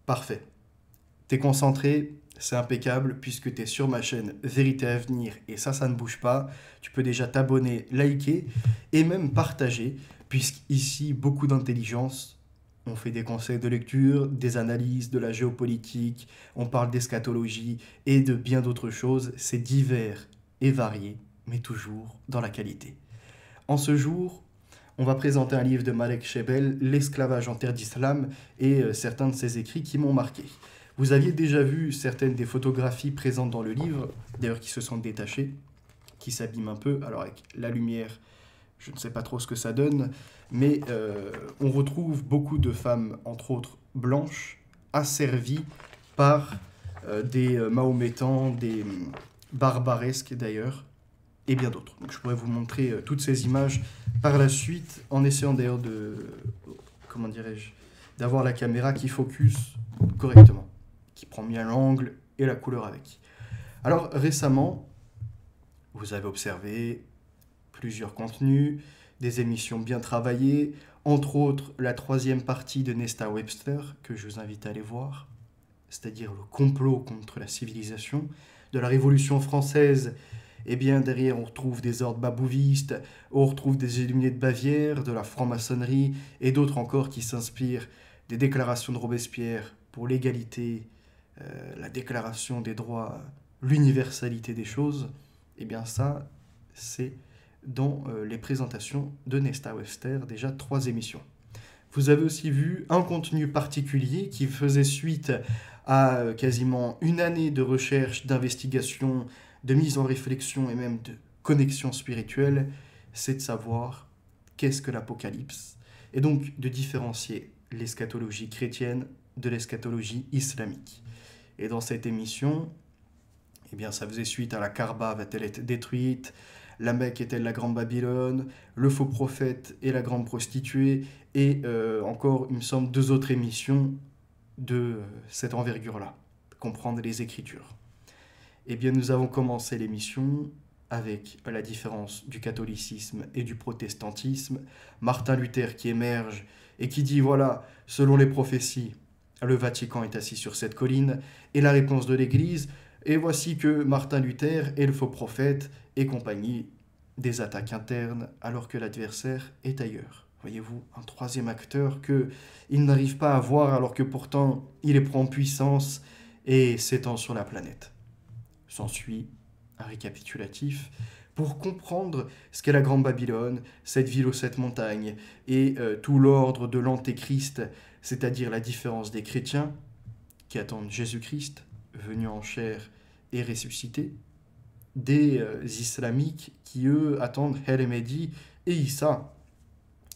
Parfait. T'es concentré, c'est impeccable, puisque t'es sur ma chaîne Vérité à venir, et ça ne bouge pas. Tu peux déjà t'abonner, liker, et même partager, puisqu'ici, beaucoup d'intelligence. On fait des conseils de lecture, des analyses, de la géopolitique, on parle d'eschatologie, et de bien d'autres choses. C'est divers et varié, mais toujours dans la qualité. En ce jour, on va présenter un livre de Malek Shebel, L'esclavage en terre d'islam, et certains de ses écrits qui m'ont marqué. Vous aviez déjà vu certaines des photographies présentes dans le livre, d'ailleurs qui se sont détachées, qui s'abîment un peu. Alors avec la lumière, je ne sais pas trop ce que ça donne, mais on retrouve beaucoup de femmes, entre autres blanches, asservies par des mahométans, des barbaresques d'ailleurs, et bien d'autres. Donc je pourrais vous montrer toutes ces images par la suite, en essayant d'ailleurs de, comment dirais-je, d'avoir la caméra qui focus correctement, qui prend bien l'angle et la couleur avec. Alors récemment, vous avez observé plusieurs contenus, des émissions bien travaillées, entre autres la troisième partie de Nesta Webster, que je vous invite à aller voir, c'est-à-dire le complot contre la civilisation, de la Révolution française. Eh bien, derrière, on retrouve des ordres babouvistes, on retrouve des illuminés de Bavière, de la franc-maçonnerie, et d'autres encore qui s'inspirent des déclarations de Robespierre pour l'égalité, la déclaration des droits, l'universalité des choses. Eh bien, ça, c'est dans les présentations de Nesta Webster, déjà 3 émissions. Vous avez aussi vu un contenu particulier qui faisait suite à quasiment une année de recherche, d'investigation, de mise en réflexion et même de connexion spirituelle, c'est de savoir qu'est-ce que l'Apocalypse, et donc de différencier l'eschatologie chrétienne de l'eschatologie islamique. Et dans cette émission, eh bien, ça faisait suite à la Kaaba va-t-elle être détruite, la Mecque est-elle la grande Babylone, le faux prophète et la grande prostituée, et encore, il me semble, 2 autres émissions de cette envergure-là, comprendre les Écritures. Eh bien, nous avons commencé l'émission avec la différence du catholicisme et du protestantisme, Martin Luther qui émerge et qui dit, voilà, selon les prophéties, le Vatican est assis sur cette colline, et la réponse de l'Église, et voici que Martin Luther est le faux prophète et compagnie, des attaques internes alors que l'adversaire est ailleurs. Voyez-vous, un troisième acteur qu'il n'arrive pas à voir alors que pourtant il est prend puissance et s'étend sur la planète. S'ensuit un récapitulatif pour comprendre ce qu'est la Grande Babylone, cette ville aux 7 montagnes, et tout l'ordre de l'Antéchrist, c'est-à-dire la différence des chrétiens qui attendent Jésus-Christ, venu en chair et ressuscité, des islamiques qui, eux, attendent El Mehdi et Issa,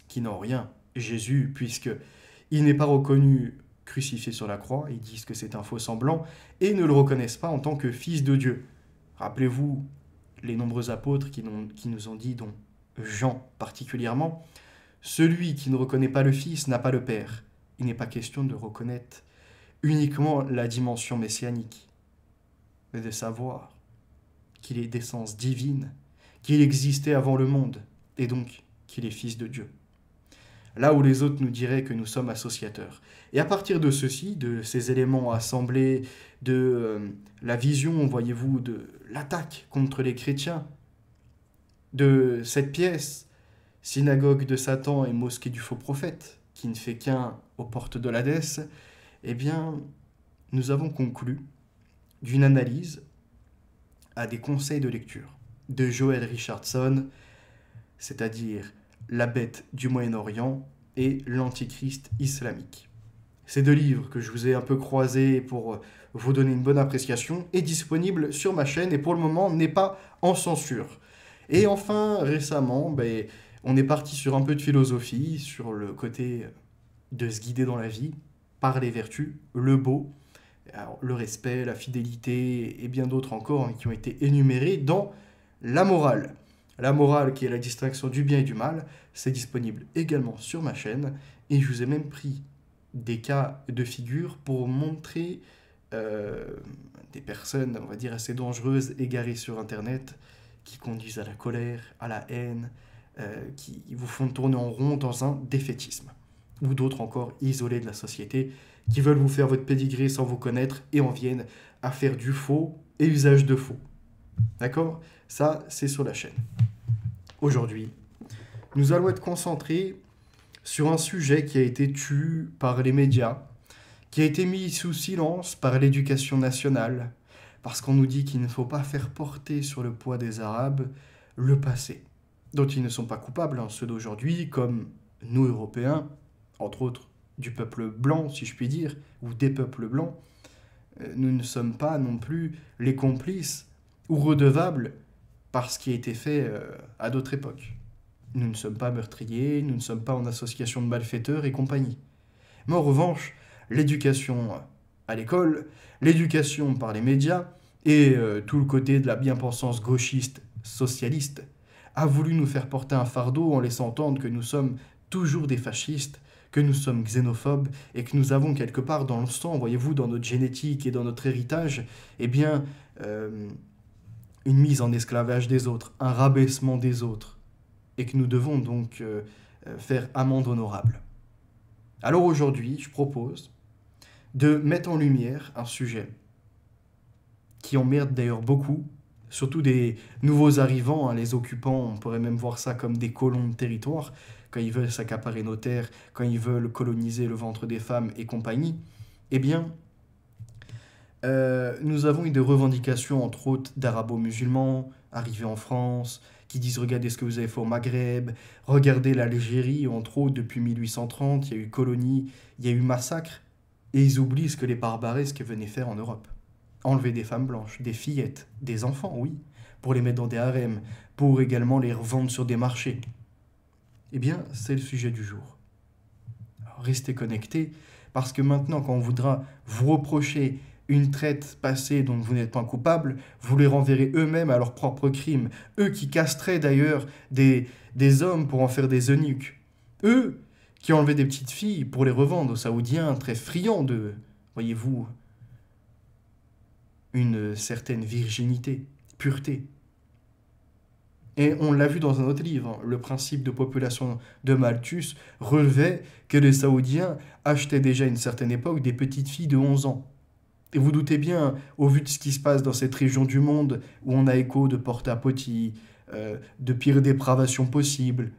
qui n'ont rien, Jésus, puisqu'il n'est pas reconnu crucifié sur la croix, ils disent que c'est un faux semblant, et ne le reconnaissent pas en tant que fils de Dieu. Rappelez-vous les nombreux apôtres qui nous ont dit, dont Jean particulièrement, celui qui ne reconnaît pas le Fils n'a pas le Père. Il n'est pas question de reconnaître uniquement la dimension messianique, mais de savoir qu'il est d'essence divine, qu'il existait avant le monde, et donc qu'il est fils de Dieu. Là où les autres nous diraient que nous sommes associateurs. Et à partir de ceci, de ces éléments assemblés, de la vision, voyez-vous, de l'attaque contre les chrétiens, de cette pièce, synagogue de Satan et mosquée du faux prophète, qui ne fait qu'un aux portes de l'Hadès, eh bien, nous avons conclu d'une analyse à des conseils de lecture de Joel Richardson, c'est-à-dire La bête du Moyen-Orient et l'Antichrist islamique. Ces 2 livres que je vous ai un peu croisés pour vous donner une bonne appréciation est disponible sur ma chaîne et pour le moment n'est pas en censure. Et enfin, récemment, on est parti sur un peu de philosophie, sur le côté de se guider dans la vie par les vertus, le beau, alors, le respect, la fidélité et bien d'autres encore qui ont été énumérés dans la morale. La morale qui est la distinction du bien et du mal, c'est disponible également sur ma chaîne et je vous ai même pris des cas de figure pour montrer des personnes, on va dire, assez dangereuses, égarées sur Internet, qui conduisent à la colère, à la haine, qui vous font tourner en rond dans un défaitisme. Ou d'autres encore isolés de la société, qui veulent vous faire votre pédigré sans vous connaître et en viennent à faire du faux et usage de faux. D'accord? Ça, c'est sur la chaîne. Aujourd'hui, nous allons être concentrés sur un sujet qui a été tué par les médias, qui a été mis sous silence par l'éducation nationale, parce qu'on nous dit qu'il ne faut pas faire porter sur le poids des Arabes le passé, dont ils ne sont pas coupables, hein, ceux d'aujourd'hui, comme nous, Européens, entre autres du peuple blanc, si je puis dire, ou des peuples blancs, nous ne sommes pas non plus les complices ou redevables par ce qui a été fait à d'autres époques. Nous ne sommes pas meurtriers, nous ne sommes pas en association de malfaiteurs et compagnie. Mais en revanche, l'éducation à l'école, l'éducation par les médias et tout le côté de la bien-pensance gauchiste, socialiste, a voulu nous faire porter un fardeau en laissant entendre que nous sommes toujours des fascistes, que nous sommes xénophobes et que nous avons quelque part dans le sang, voyez-vous, dans notre génétique et dans notre héritage, eh bien, une mise en esclavage des autres, un rabaissement des autres, et que nous devons donc faire amende honorable. Alors aujourd'hui, je propose de mettre en lumière un sujet qui emmerde d'ailleurs beaucoup, surtout des nouveaux arrivants, hein, les occupants, on pourrait même voir ça comme des colons de territoire, quand ils veulent s'accaparer nos terres, quand ils veulent coloniser le ventre des femmes et compagnie. Eh bien, nous avons eu des revendications, entre autres, d'arabo-musulmans arrivés en France, qui disent « Regardez ce que vous avez fait au Maghreb, regardez l'Algérie, entre autres, depuis 1830, il y a eu colonie, il y a eu massacre. » Et ils oublient ce que les barbaresques venaient faire en Europe. Enlever des femmes blanches, des fillettes, des enfants, oui, pour les mettre dans des harems, pour également les revendre sur des marchés. Eh bien, c'est le sujet du jour. Alors, restez connectés, parce que maintenant, quand on voudra vous reprocher une traite passée dont vous n'êtes pas coupable, vous les renverrez eux-mêmes à leurs propres crimes. Eux qui castraient d'ailleurs des hommes pour en faire des eunuques. Eux qui enlevaient des petites filles pour les revendre aux Saoudiens, très friands de, voyez-vous, une certaine virginité, pureté. Et on l'a vu dans un autre livre, hein, le principe de population de Malthus relevait que les Saoudiens achetaient déjà à une certaine époque des petites filles de 11 ans. Et vous doutez bien, au vu de ce qui se passe dans cette région du monde, où on a écho de porte-à-potis, de pires dépravations possibles,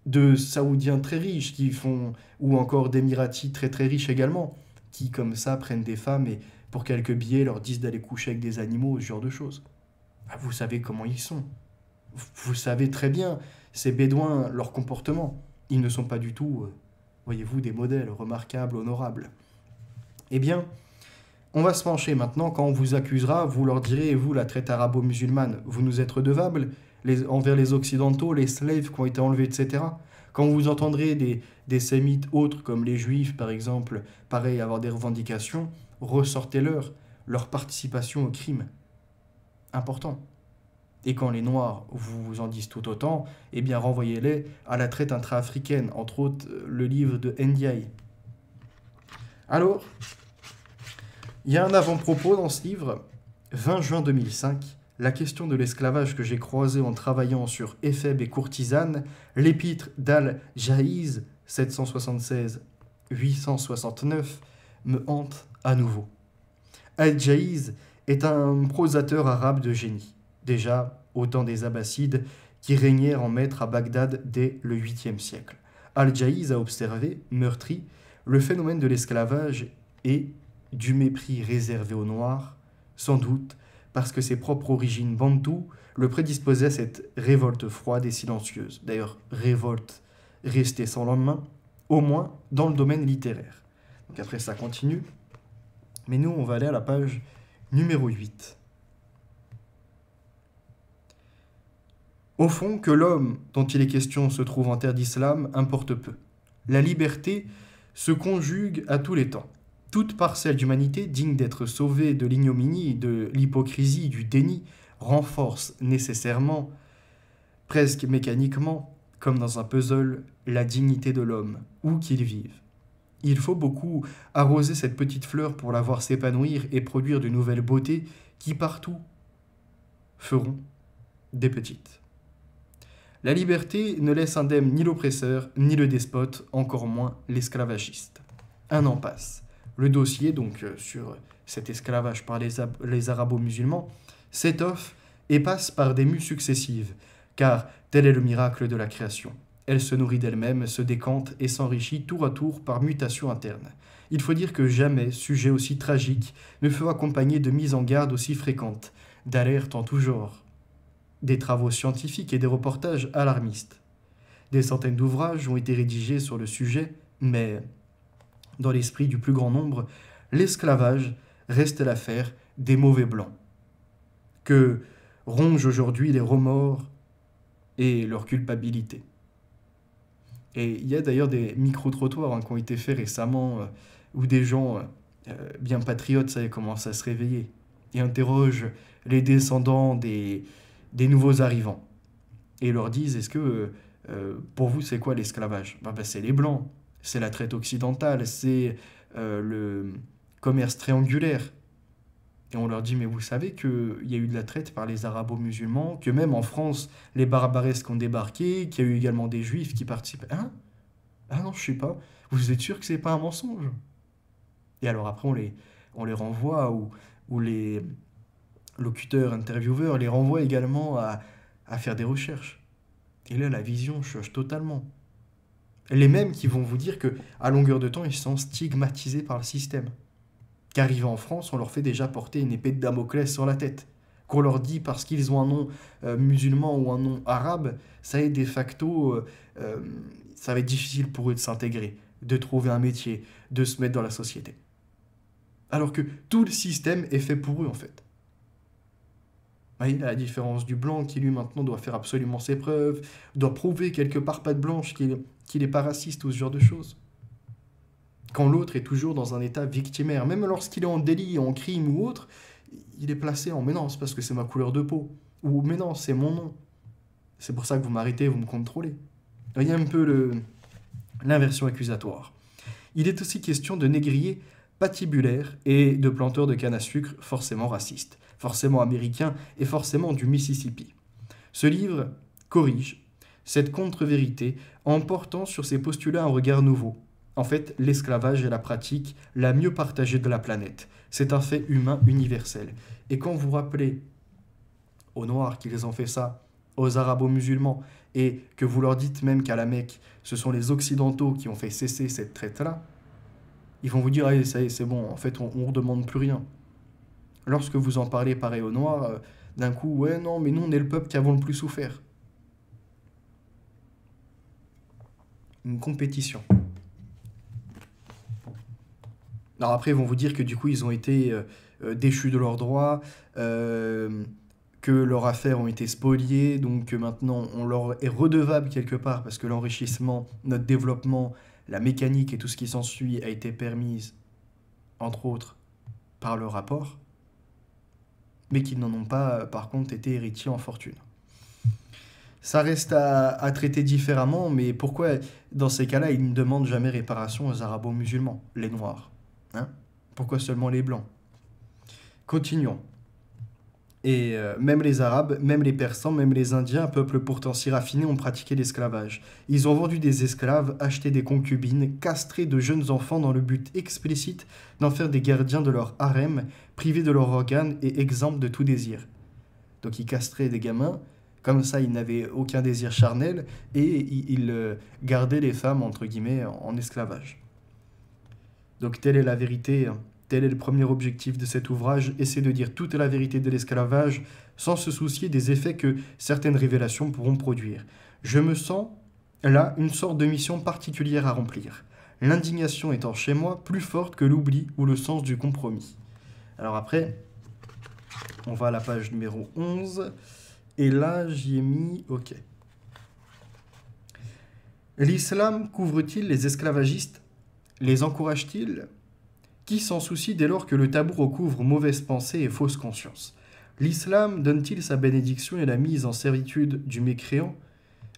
de Saoudiens très riches qui font, ou encore d'Émiratis très très riches également, qui comme ça prennent des femmes et pour quelques billets leur disent d'aller coucher avec des animaux, ce genre de choses. Ah, vous savez comment ils sont. Vous savez très bien, ces bédouins, leur comportement, ils ne sont pas du tout, voyez-vous, des modèles remarquables, honorables. Eh bien, on va se pencher maintenant, quand on vous accusera, vous leur direz, et vous, la traite arabo-musulmane, vous nous êtes redevables envers les Occidentaux, les slaves qui ont été enlevés, etc. Quand vous entendrez des sémites autres, comme les juifs, par exemple, pareil, avoir des revendications, ressortez-leur participation au crime. Important. Et quand les Noirs vous en disent tout autant, eh bien renvoyez-les à la traite intra-africaine, entre autres le livre de Ndiaye. Alors, il y a un avant-propos dans ce livre, 20 juin 2005, la question de l'esclavage que j'ai croisé en travaillant sur Éphèbe et courtisane, l'épître d'Al-Jahiz 776-869 me hante à nouveau. Al-Jahiz est un prosateur arabe de génie, déjà au temps des Abbassides, qui régnèrent en maître à Bagdad dès le 8e siècle. Al-Jahiz a observé, meurtri, le phénomène de l'esclavage et du mépris réservé aux Noirs, sans doute parce que ses propres origines bantoues le prédisposaient à cette révolte froide et silencieuse. D'ailleurs, révolte restée sans lendemain, au moins dans le domaine littéraire. Donc après, ça continue. Mais nous, on va aller à la page numéro 8. Au fond, que l'homme dont il est question se trouve en terre d'islam importe peu. La liberté se conjugue à tous les temps. Toute parcelle d'humanité digne d'être sauvée de l'ignominie, de l'hypocrisie, du déni, renforce nécessairement, presque mécaniquement, comme dans un puzzle, la dignité de l'homme, où qu'il vive. Il faut beaucoup arroser cette petite fleur pour la voir s'épanouir et produire de nouvelles beautés qui partout feront des petites. La liberté ne laisse indemne ni l'oppresseur, ni le despote, encore moins l'esclavagiste. Un an passe. Le dossier, donc, sur cet esclavage par les arabo-musulmans, s'étoffe et passe par des mues successives, car tel est le miracle de la création. Elle se nourrit d'elle-même, se décante et s'enrichit tour à tour par mutation interne. Il faut dire que jamais sujet aussi tragique ne fut accompagné de mises en garde aussi fréquentes, d'alertes en tout genre, des travaux scientifiques et des reportages alarmistes. Des centaines d'ouvrages ont été rédigés sur le sujet, mais, dans l'esprit du plus grand nombre, l'esclavage reste l'affaire des mauvais blancs, que rongent aujourd'hui les remords et leur culpabilité. Et il y a d'ailleurs des micro-trottoirs qui ont été faits récemment où des gens bien patriotes commencent à se réveiller et interrogent les descendants des nouveaux arrivants. Et leur disent, est-ce que pour vous c'est quoi l'esclavage? C'est les blancs, c'est la traite occidentale, c'est le commerce triangulaire. Et on leur dit, mais vous savez qu'il y a eu de la traite par les arabo-musulmans, que même en France, les barbaresques ont débarqué, qu'il y a eu également des juifs qui participent. Hein? Ah non, je sais pas. Vous êtes sûr que c'est pas un mensonge? Et alors après, on les renvoie, ou les locuteurs, intervieweurs, les renvoient également à faire des recherches. Et là, la vision change totalement. Les mêmes qui vont vous dire que à longueur de temps, ils sont stigmatisés par le système. Qu'arrivés en France, on leur fait déjà porter une épée de Damoclès sur la tête. Qu'on leur dit parce qu'ils ont un nom musulman ou un nom arabe, ça est de facto, ça va être difficile pour eux de s'intégrer, de trouver un métier, de se mettre dans la société. Alors que tout le système est fait pour eux en fait. À la différence du blanc qui lui maintenant doit faire absolument ses preuves, doit prouver quelque part patte blanche qu'il n'est pas raciste ou ce genre de choses. Quand l'autre est toujours dans un état victimaire, même lorsqu'il est en délit, en crime ou autre, il est placé en « mais non, c'est parce que c'est ma couleur de peau » ou « mais non, c'est mon nom, c'est pour ça que vous m'arrêtez, vous me contrôlez ». Il y a un peu l'inversion accusatoire. Il est aussi question de négriers patibulaires et de planteurs de canne à sucre forcément racistes, forcément américains et forcément du Mississippi. Ce livre corrige cette contre-vérité en portant sur ces postulats un regard nouveau. En fait, l'esclavage est la pratique la mieux partagée de la planète. C'est un fait humain universel. Et quand vous rappelez aux Noirs qu'ils ont fait ça, aux Arabo-musulmans, et que vous leur dites même qu'à la Mecque, ce sont les Occidentaux qui ont fait cesser cette traite-là, ils vont vous dire, allez, ça y est, c'est bon, en fait, on ne redemande plus rien. Lorsque vous en parlez pareil aux Noirs, d'un coup, ouais, non, mais nous, on est le peuple qui avons le plus souffert. Une compétition. Alors après, ils vont vous dire que du coup, ils ont été déchus de leurs droits, que leurs affaires ont été spoliées, donc que maintenant, on leur est redevable quelque part, parce que l'enrichissement, notre développement, la mécanique et tout ce qui s'ensuit a été permise, entre autres, par le rapport, mais qu'ils n'en ont pas, par contre, été héritiers en fortune. Ça reste à traiter différemment, mais pourquoi, dans ces cas-là, ils ne demandent jamais réparation aux arabo-musulmans, les Noirs? Hein? Pourquoi seulement les Blancs? Continuons. Et même les Arabes, même les Persans, même les Indiens, peuple pourtant si raffiné, ont pratiqué l'esclavage. Ils ont vendu des esclaves, acheté des concubines, castré de jeunes enfants dans le but explicite d'en faire des gardiens de leur harem, privés de leurs organes et exempts de tout désir. Donc ils castraient des gamins, comme ça ils n'avaient aucun désir charnel, et ils gardaient les femmes, entre guillemets, en esclavage. Donc telle est la vérité, tel est le premier objectif de cet ouvrage, essayer de dire toute la vérité de l'esclavage sans se soucier des effets que certaines révélations pourront produire. Je me sens, là, une sorte de mission particulière à remplir. L'indignation étant chez moi plus forte que l'oubli ou le sens du compromis. Alors après, on va à la page numéro 11, et là j'y ai mis OK. L'islam couvre-t-il les esclavagistes? Les encourage-t-il? Qui s'en soucie dès lors que le tabou recouvre mauvaise pensée et fausse conscience? L'islam donne-t-il sa bénédiction et la mise en servitude du mécréant?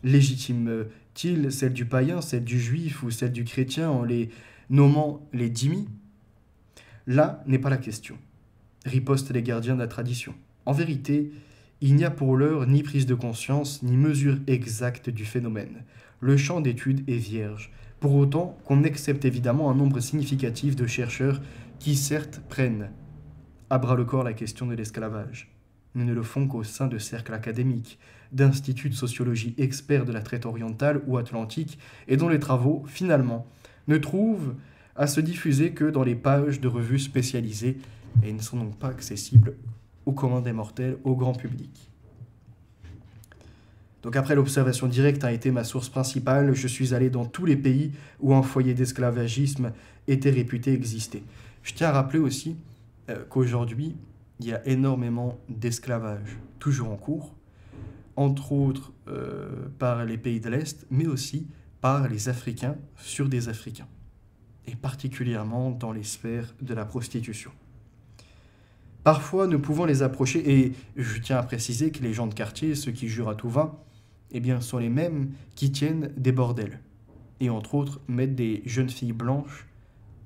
Légitime-t-il celle du païen, celle du juif ou celle du chrétien en les nommant les dhimmis? Là n'est pas la question, ripostent les gardiens de la tradition. En vérité, il n'y a pour l'heure ni prise de conscience, ni mesure exacte du phénomène. Le champ d'étude est vierge. Pour autant qu'on accepte évidemment un nombre significatif de chercheurs qui certes prennent à bras-le-corps la question de l'esclavage, mais ne le font qu'au sein de cercles académiques, d'instituts de sociologie experts de la traite orientale ou atlantique, et dont les travaux, finalement, ne trouvent à se diffuser que dans les pages de revues spécialisées, et ne sont donc pas accessibles au commun des mortels, au grand public. Donc après l'observation directe a été ma source principale, je suis allé dans tous les pays où un foyer d'esclavagisme était réputé exister. Je tiens à rappeler aussi qu'aujourd'hui, il y a énormément d'esclavage toujours en cours, entre autres par les pays de l'Est, mais aussi par les Africains sur des Africains, et particulièrement dans les sphères de la prostitution. Parfois, nous pouvons les approcher, et je tiens à préciser que les gens de quartier, ceux qui jurent à tout va, eh bien, sont les mêmes qui tiennent des bordels, et entre autres mettent des jeunes filles blanches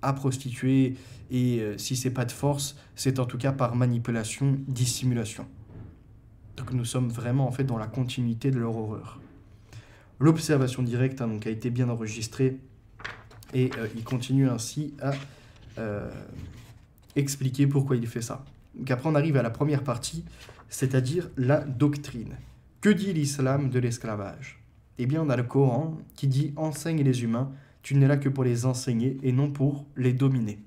à prostituer, et si c'est pas de force, c'est en tout cas par manipulation, dissimulation. Donc nous sommes vraiment en fait dans la continuité de leur horreur. L'observation directe donc, a été bien enregistrée, et il continue ainsi à expliquer pourquoi il fait ça. Donc après on arrive à la première partie, c'est-à-dire la doctrine. Que dit l'islam de l'esclavage? Eh bien on a le Coran qui dit « Enseigne les humains, tu n'es là que pour les enseigner et non pour les dominer ».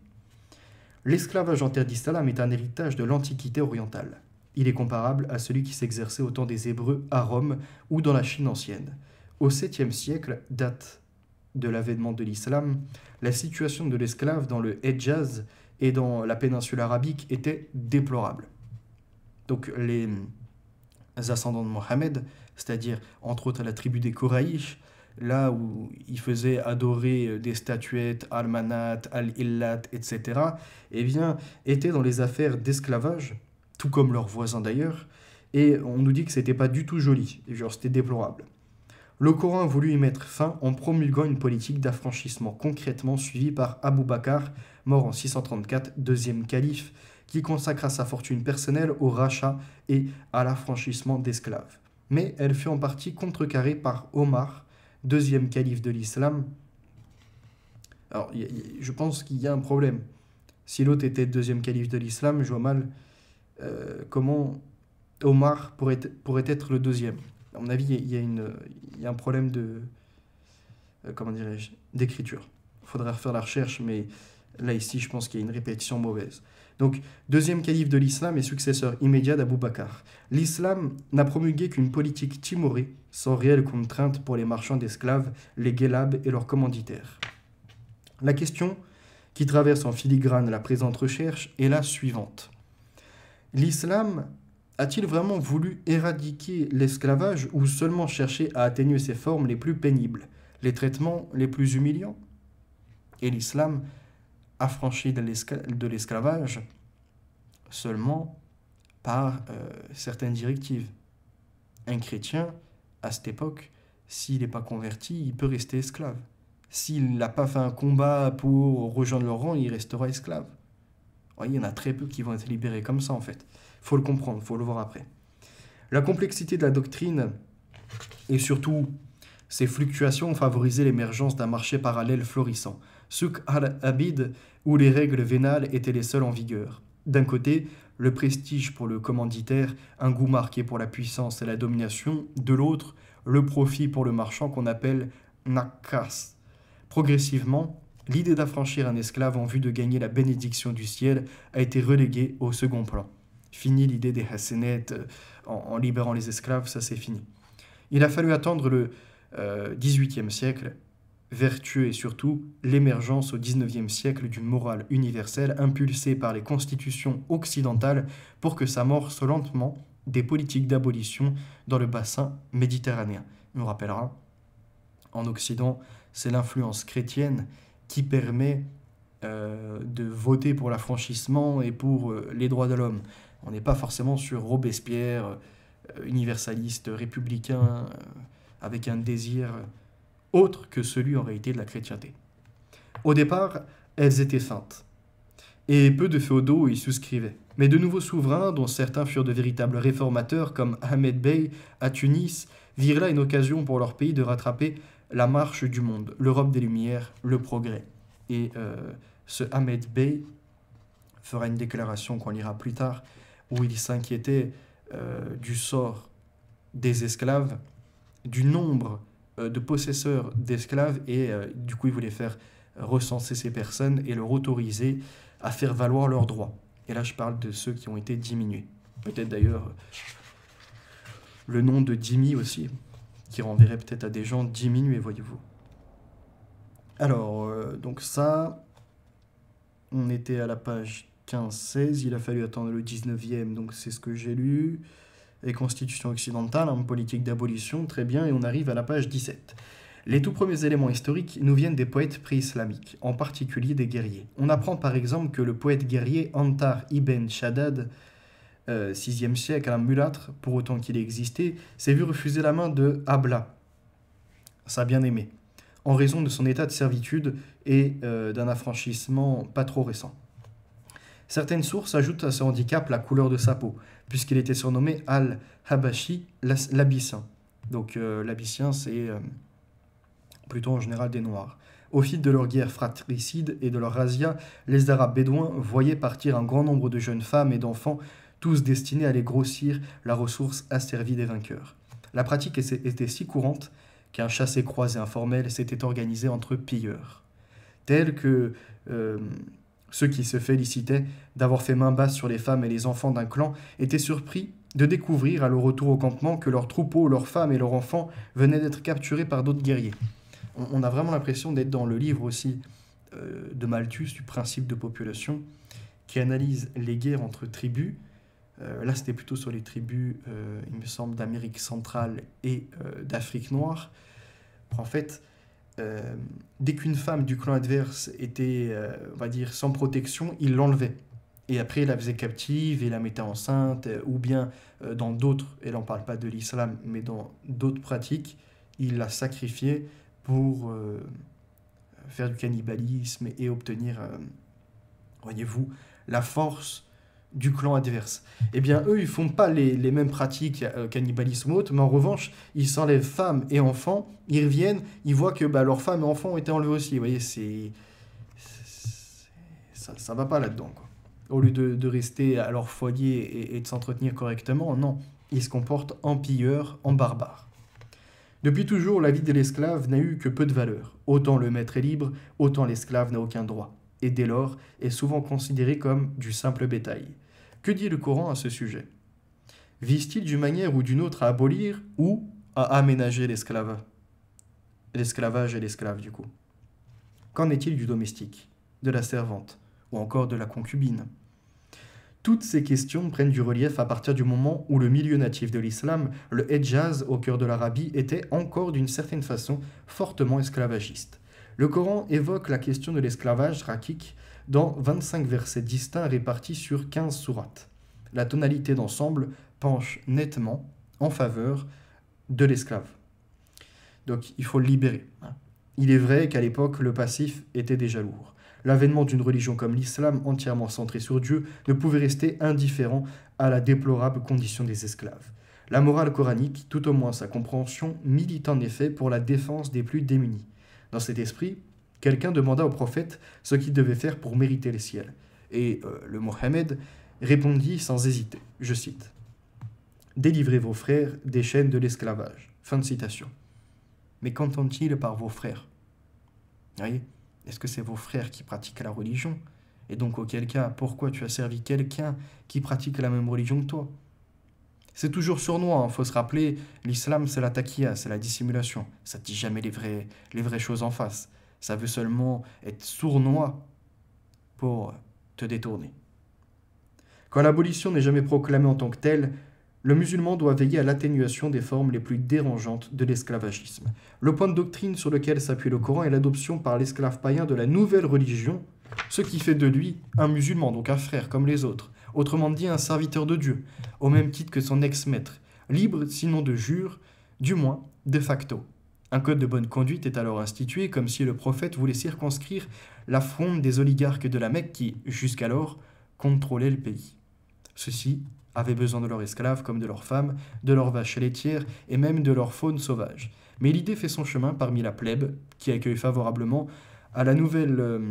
L'esclavage en terre d'islam est un héritage de l'Antiquité orientale. Il est comparable à celui qui s'exerçait au temps des Hébreux à Rome ou dans la Chine ancienne. Au 7e siècle, date de l'avènement de l'islam, la situation de l'esclave dans le Hedjaz et dans la péninsule arabique était déplorable. Donc les ascendants de Mohammed, c'est-à-dire entre autres la tribu des Koraïch, là où ils faisaient adorer des statuettes, Al-Manat, Al-Illat, etc., eh bien, étaient dans les affaires d'esclavage, tout comme leurs voisins d'ailleurs, et on nous dit que c'était pas du tout joli, genre c'était déplorable. Le Coran a voulu y mettre fin en promulguant une politique d'affranchissement concrètement suivie par Abu Bakr, mort en 634, deuxième calife, qui consacra sa fortune personnelle au rachat et à l'affranchissement d'esclaves. Mais elle fut en partie contrecarrée par Omar, deuxième calife de l'islam. Alors, je pense qu'il y a un problème. Si l'autre était deuxième calife de l'islam, je vois mal comment Omar pourrait être le deuxième. À mon avis, il y a un problème de... comment dirais-je, d'écriture. Il faudrait refaire la recherche, mais là, ici, je pense qu'il y a une répétition mauvaise. Donc, deuxième calife de l'islam et successeur immédiat d'Abou Bakr. L'islam n'a promulgué qu'une politique timorée, sans réelle contrainte pour les marchands d'esclaves, les guélabes et leurs commanditaires. La question qui traverse en filigrane la présente recherche est la suivante. L'islam a-t-il vraiment voulu éradiquer l'esclavage ou seulement chercher à atténuer ses formes les plus pénibles, les traitements les plus humiliants? Et l'islam affranchi de l'esclavage seulement par certaines directives. Un chrétien, à cette époque, s'il n'est pas converti, il peut rester esclave. S'il n'a pas fait un combat pour rejoindre leur rang, il restera esclave. Vous voyez, il y en a très peu qui vont être libérés comme ça, en fait. Il faut le comprendre, il faut le voir après. La complexité de la doctrine et surtout ces fluctuations ont favorisé l'émergence d'un marché parallèle florissant, souk al-abid, où les règles vénales étaient les seules en vigueur. D'un côté, le prestige pour le commanditaire, un goût marqué pour la puissance et la domination. De l'autre, le profit pour le marchand qu'on appelle nakas. Progressivement, l'idée d'affranchir un esclave en vue de gagner la bénédiction du ciel a été reléguée au second plan. Fini l'idée des hassénettes en libérant les esclaves, ça c'est fini. Il a fallu attendre le XVIIIe siècle, vertueux et surtout l'émergence au XIXe siècle d'une morale universelle impulsée par les constitutions occidentales pour que s'amorcent lentement des politiques d'abolition dans le bassin méditerranéen. On nous rappellera, en Occident, c'est l'influence chrétienne qui permet de voter pour l'affranchissement et pour les droits de l'homme. On n'est pas forcément sur Robespierre, universaliste, républicain, avec un désir autre que celui en réalité de la chrétienté. Au départ, elles étaient saintes, et peu de féodaux y souscrivaient. Mais de nouveaux souverains, dont certains furent de véritables réformateurs, comme Ahmed Bey à Tunis, virent là une occasion pour leur pays de rattraper la marche du monde, l'Europe des Lumières, le progrès. Et ce Ahmed Bey fera une déclaration qu'on lira plus tard, où il s'inquiétait du sort des esclaves, du nombre de possesseurs d'esclaves, et du coup il voulait faire recenser ces personnes et leur autoriser à faire valoir leurs droits. Et là je parle de ceux qui ont été diminués. Peut-être d'ailleurs le nom de Dhimmi aussi, qui renverrait peut-être à des gens diminués, voyez-vous. Alors, donc ça, on était à la page 15-16, il a fallu attendre le 19e, donc c'est ce que j'ai lu. Et Constitution occidentale, en politique d'abolition, très bien, et on arrive à la page 17. Les tout premiers éléments historiques nous viennent des poètes pré-islamiques, en particulier des guerriers. On apprend par exemple que le poète guerrier Antar ibn Shaddad, 6e siècle, un mulâtre, pour autant qu'il ait existé, s'est vu refuser la main de Habla, sa bien-aimée, en raison de son état de servitude et d'un affranchissement pas trop récent. Certaines sources ajoutent à ce handicap la couleur de sa peau, puisqu'il était surnommé Al-Habashi, l'Abyssien. Donc l'Abyssien, c'est plutôt en général des Noirs. Au fil de leur guerre fratricide et de leur razzia, les Arabes bédouins voyaient partir un grand nombre de jeunes femmes et d'enfants, tous destinés à aller grossir la ressource asservie des vainqueurs. La pratique était si courante qu'un chassé-croisé informel s'était organisé entre pilleurs, tels que ceux qui se félicitaient d'avoir fait main basse sur les femmes et les enfants d'un clan étaient surpris de découvrir à leur retour au campement que leurs troupeaux, leurs femmes et leurs enfants venaient d'être capturés par d'autres guerriers. On a vraiment l'impression d'être dans le livre aussi de Malthus, du principe de population, qui analyse les guerres entre tribus. Là, c'était plutôt sur les tribus, il me semble, d'Amérique centrale et d'Afrique noire. En fait, dès qu'une femme du clan adverse était, on va dire, sans protection, il l'enlevait. Et après, il la faisait captive et la mettait enceinte, ou bien dans d'autres, et là on ne parle pas de l'islam, mais dans d'autres pratiques, il la sacrifiait pour faire du cannibalisme et obtenir, voyez-vous, la force du clan adverse. Eh bien, eux, ils font pas les mêmes pratiques, cannibalisme ou autre, mais en revanche, ils s'enlèvent femmes et enfants, ils reviennent, ils voient que leurs femmes et enfants ont été enlevés aussi. Vous voyez, ça va pas là-dedans, quoi. Au lieu de rester à leur foyer et de s'entretenir correctement, non, ils se comportent en pilleurs, en barbares. Depuis toujours, la vie de l'esclave n'a eu que peu de valeur. Autant le maître est libre, autant l'esclave n'a aucun droit, et dès lors est souvent considéré comme du simple bétail. Que dit le Coran à ce sujet? Vise-t-il d'une manière ou d'une autre à abolir ou à aménager l'esclavage et l'esclave, du coup? Qu'en est-il du domestique, de la servante, ou encore de la concubine? Toutes ces questions prennent du relief à partir du moment où le milieu natif de l'islam, le Hedjaz, au cœur de l'Arabie, était encore d'une certaine façon fortement esclavagiste. Le Coran évoque la question de l'esclavage raqiq dans 25 versets distincts répartis sur 15 sourates. La tonalité d'ensemble penche nettement en faveur de l'esclave. Donc il faut le libérer. Il est vrai qu'à l'époque, le passif était déjà lourd. L'avènement d'une religion comme l'islam, entièrement centrée sur Dieu, ne pouvait rester indifférent à la déplorable condition des esclaves. La morale coranique, tout au moins sa compréhension, milite en effet pour la défense des plus démunis. Dans cet esprit, quelqu'un demanda au prophète ce qu'il devait faire pour mériter les ciels. Et le Mohammed répondit sans hésiter, je cite, « Délivrez vos frères des chaînes de l'esclavage. » Fin de citation. Mais qu'entend-il par vos frères? Vous voyez? Est-ce que c'est vos frères qui pratiquent la religion? Et donc, auquel cas, pourquoi tu as servi quelqu'un qui pratique la même religion que toi? C'est toujours sournois, faut se rappeler, l'islam c'est la taqiyya, c'est la dissimulation. Ça ne dit jamais les vraies choses en face. Ça veut seulement être sournois pour te détourner. Quand l'abolition n'est jamais proclamée en tant que telle, le musulman doit veiller à l'atténuation des formes les plus dérangeantes de l'esclavagisme. Le point de doctrine sur lequel s'appuie le Coran est l'adoption par l'esclave païen de la nouvelle religion, ce qui fait de lui un musulman, donc un frère comme les autres, autrement dit un serviteur de Dieu, au même titre que son ex-maître, libre sinon de jure, du moins de facto. Un code de bonne conduite est alors institué comme si le prophète voulait circonscrire la fronde des oligarques de la Mecque qui, jusqu'alors, contrôlaient le pays. Ceux-ci avaient besoin de leurs esclaves comme de leurs femmes, de leurs vaches laitières et même de leur faune sauvage. Mais l'idée fait son chemin parmi la plèbe, qui accueille favorablement à la nouvelle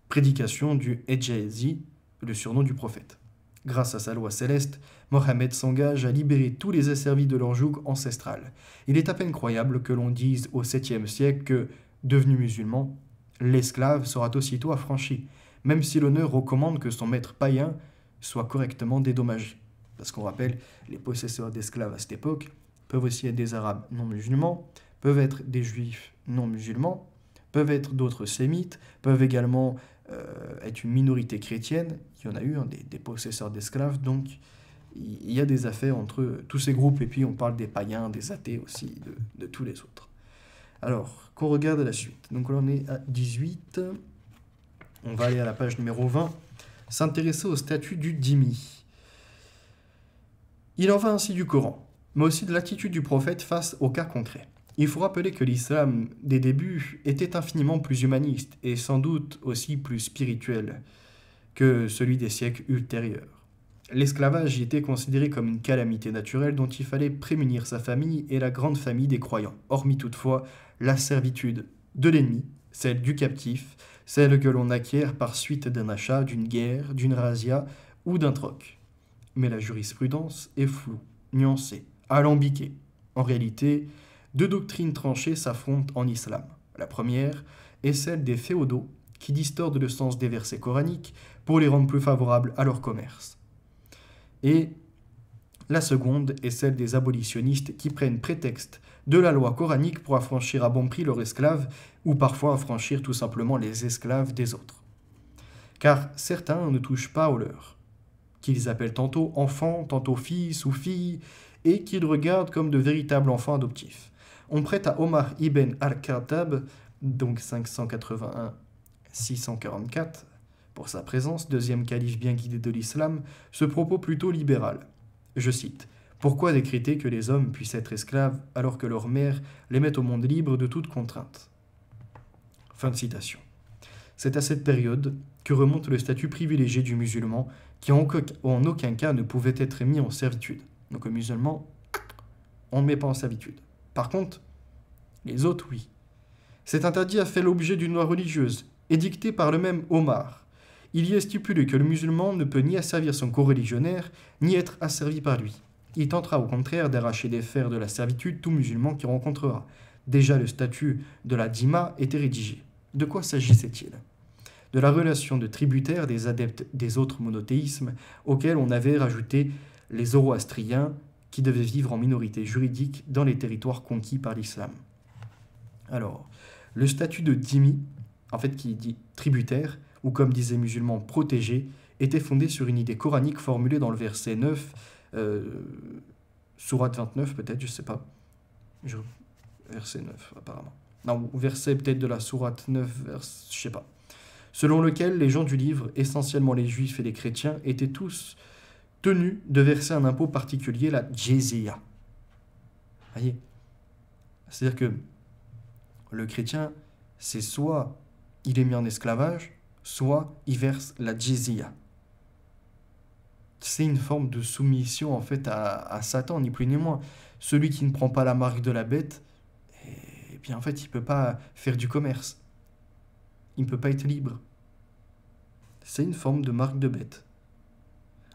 prédication du Hedjazi, le surnom du prophète. Grâce à sa loi céleste, Mohammed s'engage à libérer tous les asservis de leur joug ancestral. Il est à peine croyable que l'on dise au 7e siècle que, devenu musulman, l'esclave sera aussitôt affranchi, même si l'honneur recommande que son maître païen soit correctement dédommagé. Parce qu'on rappelle, les possesseurs d'esclaves à cette époque peuvent aussi être des arabes non musulmans, peuvent être des juifs non musulmans, peuvent être d'autres sémites, peuvent également être une minorité chrétienne. Il y en a eu des possesseurs d'esclaves, donc il y a des affaires entre tous ces groupes, et puis on parle des païens, des athées aussi, de tous les autres. Alors, qu'on regarde la suite. Donc là on est à 18, on va aller à la page numéro 20, s'intéresser au statut du dhimmi. Il en va ainsi du Coran, mais aussi de l'attitude du prophète face au cas concret. Il faut rappeler que l'islam des débuts était infiniment plus humaniste et sans doute aussi plus spirituel que celui des siècles ultérieurs. L'esclavage y était considéré comme une calamité naturelle dont il fallait prémunir sa famille et la grande famille des croyants, hormis toutefois la servitude de l'ennemi, celle du captif, celle que l'on acquiert par suite d'un achat, d'une guerre, d'une razzia ou d'un troc. Mais la jurisprudence est floue, nuancée, alambiquée. En réalité, deux doctrines tranchées s'affrontent en islam. La première est celle des féodaux, qui distordent le sens des versets coraniques pour les rendre plus favorables à leur commerce. Et la seconde est celle des abolitionnistes qui prennent prétexte de la loi coranique pour affranchir à bon prix leurs esclaves ou parfois affranchir tout simplement les esclaves des autres. Car certains ne touchent pas aux leurs, qu'ils appellent tantôt enfants, tantôt fils ou filles, et qu'ils regardent comme de véritables enfants adoptifs. On prête à Omar ibn al-Khattab, donc 581-644, pour sa présence, deuxième calife bien guidé de l'islam, ce propos plutôt libéral. Je cite « Pourquoi décréter que les hommes puissent être esclaves alors que leur mère les met au monde libre de toute contrainte ?» Fin de citation. C'est à cette période que remonte le statut privilégié du musulman qui en aucun cas ne pouvait être mis en servitude. Donc le musulman, on ne met pas en servitude. Par contre, les autres, oui. Cet interdit a fait l'objet d'une loi religieuse, édictée par le même Omar. Il y est stipulé que le musulman ne peut ni asservir son coreligionnaire, ni être asservi par lui. Il tentera au contraire d'arracher des fers de la servitude tout musulman qu'il rencontrera. Déjà le statut de la dhimma était rédigé. De quoi s'agissait-il ? De la relation de tributaire des adeptes des autres monothéismes, auxquels on avait rajouté les zoroastriens, qui devaient vivre en minorité juridique dans les territoires conquis par l'islam. Alors, le statut de dhimmi, en fait qui dit tributaire, ou comme disaient les musulmans protégé, était fondé sur une idée coranique formulée dans le verset 9, sourate 29 peut-être, je ne sais pas. Verset 9 apparemment. Non, verset peut-être de la sourate 9, je ne sais pas. Selon lequel les gens du livre, essentiellement les juifs et les chrétiens, étaient tous tenus de verser un impôt particulier, la jizya. Voyez, c'est-à-dire que le chrétien, c'est soit il est mis en esclavage, soit il verse la jizya. C'est une forme de soumission en fait à Satan, ni plus ni moins. Celui qui ne prend pas la marque de la bête, eh bien en fait il ne peut pas faire du commerce. Il ne peut pas être libre. C'est une forme de marque de bête.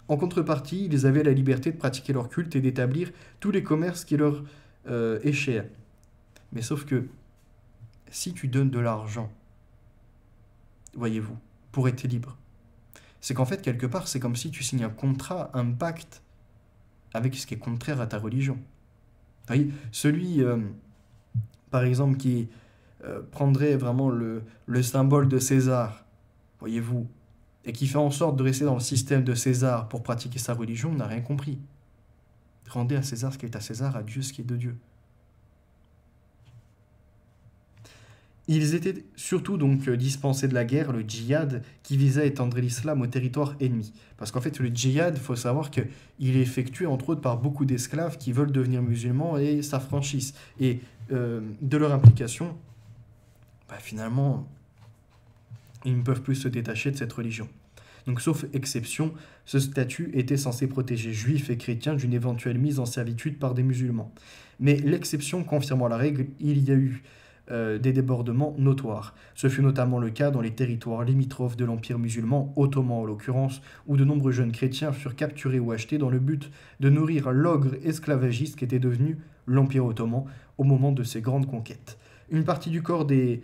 En contrepartie, ils avaient la liberté de pratiquer leur culte et d'établir tous les commerces qui leur échaient. Mais sauf que, si tu donnes de l'argent, voyez-vous, pour être libre, c'est qu'en fait, quelque part, c'est comme si tu signes un contrat, un pacte, avec ce qui est contraire à ta religion. Vous voyez, celui, par exemple, qui prendrait vraiment le symbole de César, voyez-vous, et qui fait en sorte de rester dans le système de César pour pratiquer sa religion, n'a rien compris. Rendez à César ce qui est à César, à Dieu ce qui est de Dieu. Ils étaient surtout donc dispensés de la guerre, le djihad, qui visait à étendre l'islam au territoire ennemi. Parce qu'en fait, le djihad, il faut savoir qu'il est effectué entre autres par beaucoup d'esclaves qui veulent devenir musulmans et s'affranchissent. Et de leur implication, finalement, ils ne peuvent plus se détacher de cette religion. Donc, sauf exception, ce statut était censé protéger juifs et chrétiens d'une éventuelle mise en servitude par des musulmans. Mais l'exception confirmant la règle, il y a eu des débordements notoires. Ce fut notamment le cas dans les territoires limitrophes de l'Empire musulman, ottoman en l'occurrence, où de nombreux jeunes chrétiens furent capturés ou achetés dans le but de nourrir l'ogre esclavagiste qui était devenu l'Empire ottoman au moment de ses grandes conquêtes. Une partie du corps des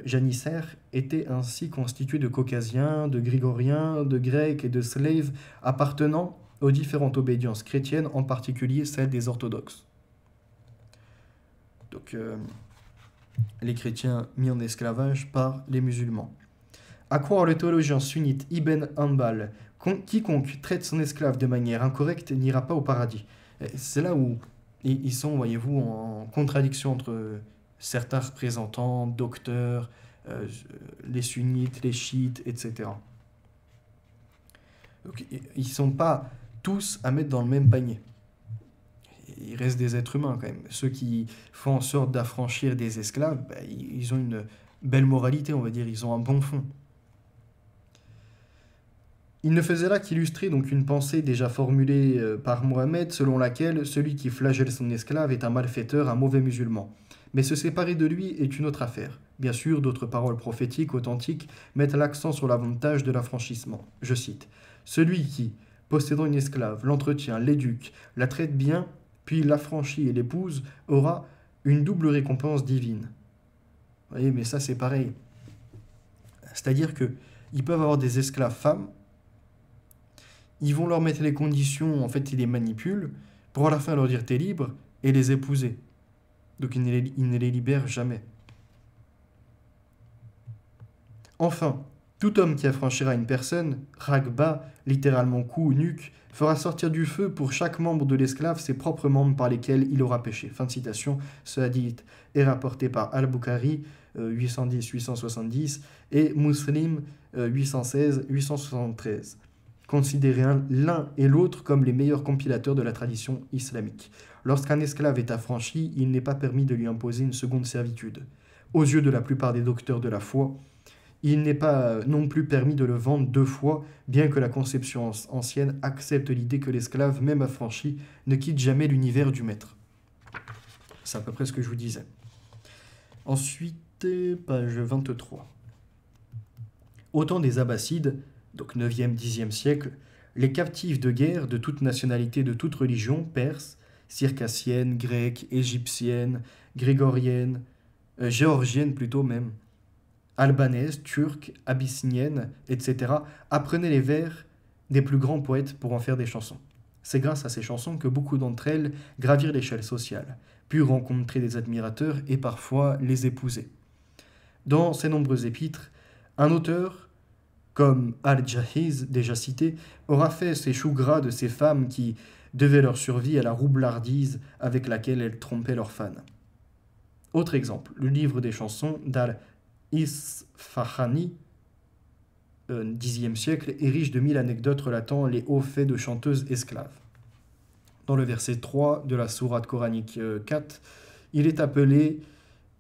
janissaires était ainsi constituée de caucasiens, de grégoriens, de grecs et de slaves appartenant aux différentes obédiences chrétiennes, en particulier celle des orthodoxes. Donc, les chrétiens mis en esclavage par les musulmans. À croire le théologien sunnite Ibn Hanbal, quiconque traite son esclave de manière incorrecte n'ira pas au paradis. C'est là où ils sont, voyez-vous, en contradiction entre certains représentants, docteurs, les sunnites, les chiites, etc. Donc, ils ne sont pas tous à mettre dans le même panier. Il reste des êtres humains quand même. Ceux qui font en sorte d'affranchir des esclaves, ils ont une belle moralité, on va dire, ils ont un bon fond. Il ne faisait là qu'illustrer donc une pensée déjà formulée par Mohammed, selon laquelle celui qui flagelle son esclave est un malfaiteur, un mauvais musulman. Mais se séparer de lui est une autre affaire. Bien sûr, d'autres paroles prophétiques authentiques mettent l'accent sur l'avantage de l'affranchissement. Je cite : « Celui qui, possédant une esclave, l'entretient, l'éduque, la traite bien, puis l'affranchit et l'épouse, aura une double récompense divine. » Vous voyez, mais ça c'est pareil. C'est-à-dire qu'ils peuvent avoir des esclaves femmes, ils vont leur mettre les conditions, en fait ils les manipulent, pour à la fin leur dire t'es libre, et les épouser. Donc ils ne les libèrent jamais. Enfin, tout homme qui affranchira une personne, ragba, littéralement cou ou nuque, fera sortir du feu pour chaque membre de l'esclave ses propres membres par lesquels il aura péché. Fin de citation. Ce hadith est rapporté par Al-Bukhari, 810-870, et Muslim, 816-873. Considérez l'un et l'autre comme les meilleurs compilateurs de la tradition islamique. Lorsqu'un esclave est affranchi, il n'est pas permis de lui imposer une seconde servitude. Aux yeux de la plupart des docteurs de la foi, il n'est pas non plus permis de le vendre deux fois, bien que la conception ancienne accepte l'idée que l'esclave, même affranchi, ne quitte jamais l'univers du maître. C'est à peu près ce que je vous disais. Ensuite, page 23. Au temps des Abbassides, donc 9e, 10e siècle, les captifs de guerre de toute nationalité, de toute religion, perses, circassiennes, grecques, égyptiennes, grégoriennes, géorgiennes plutôt même, albanaises, turques, abyssiniennes, etc., apprenaient les vers des plus grands poètes pour en faire des chansons. C'est grâce à ces chansons que beaucoup d'entre elles gravirent l'échelle sociale, purent rencontrer des admirateurs et parfois les épouser. Dans ces nombreux épîtres, un auteur, comme Al-Jahiz, déjà cité, aura fait ses choux gras de ces femmes qui devaient leur survie à la roublardise avec laquelle elles trompaient leurs fans. Autre exemple, le livre des chansons d'Al-Isfahani, 10e siècle, est riche de 1000 anecdotes relatant les hauts faits de chanteuses esclaves. Dans le verset 3 de la sourate coranique 4, il est appelé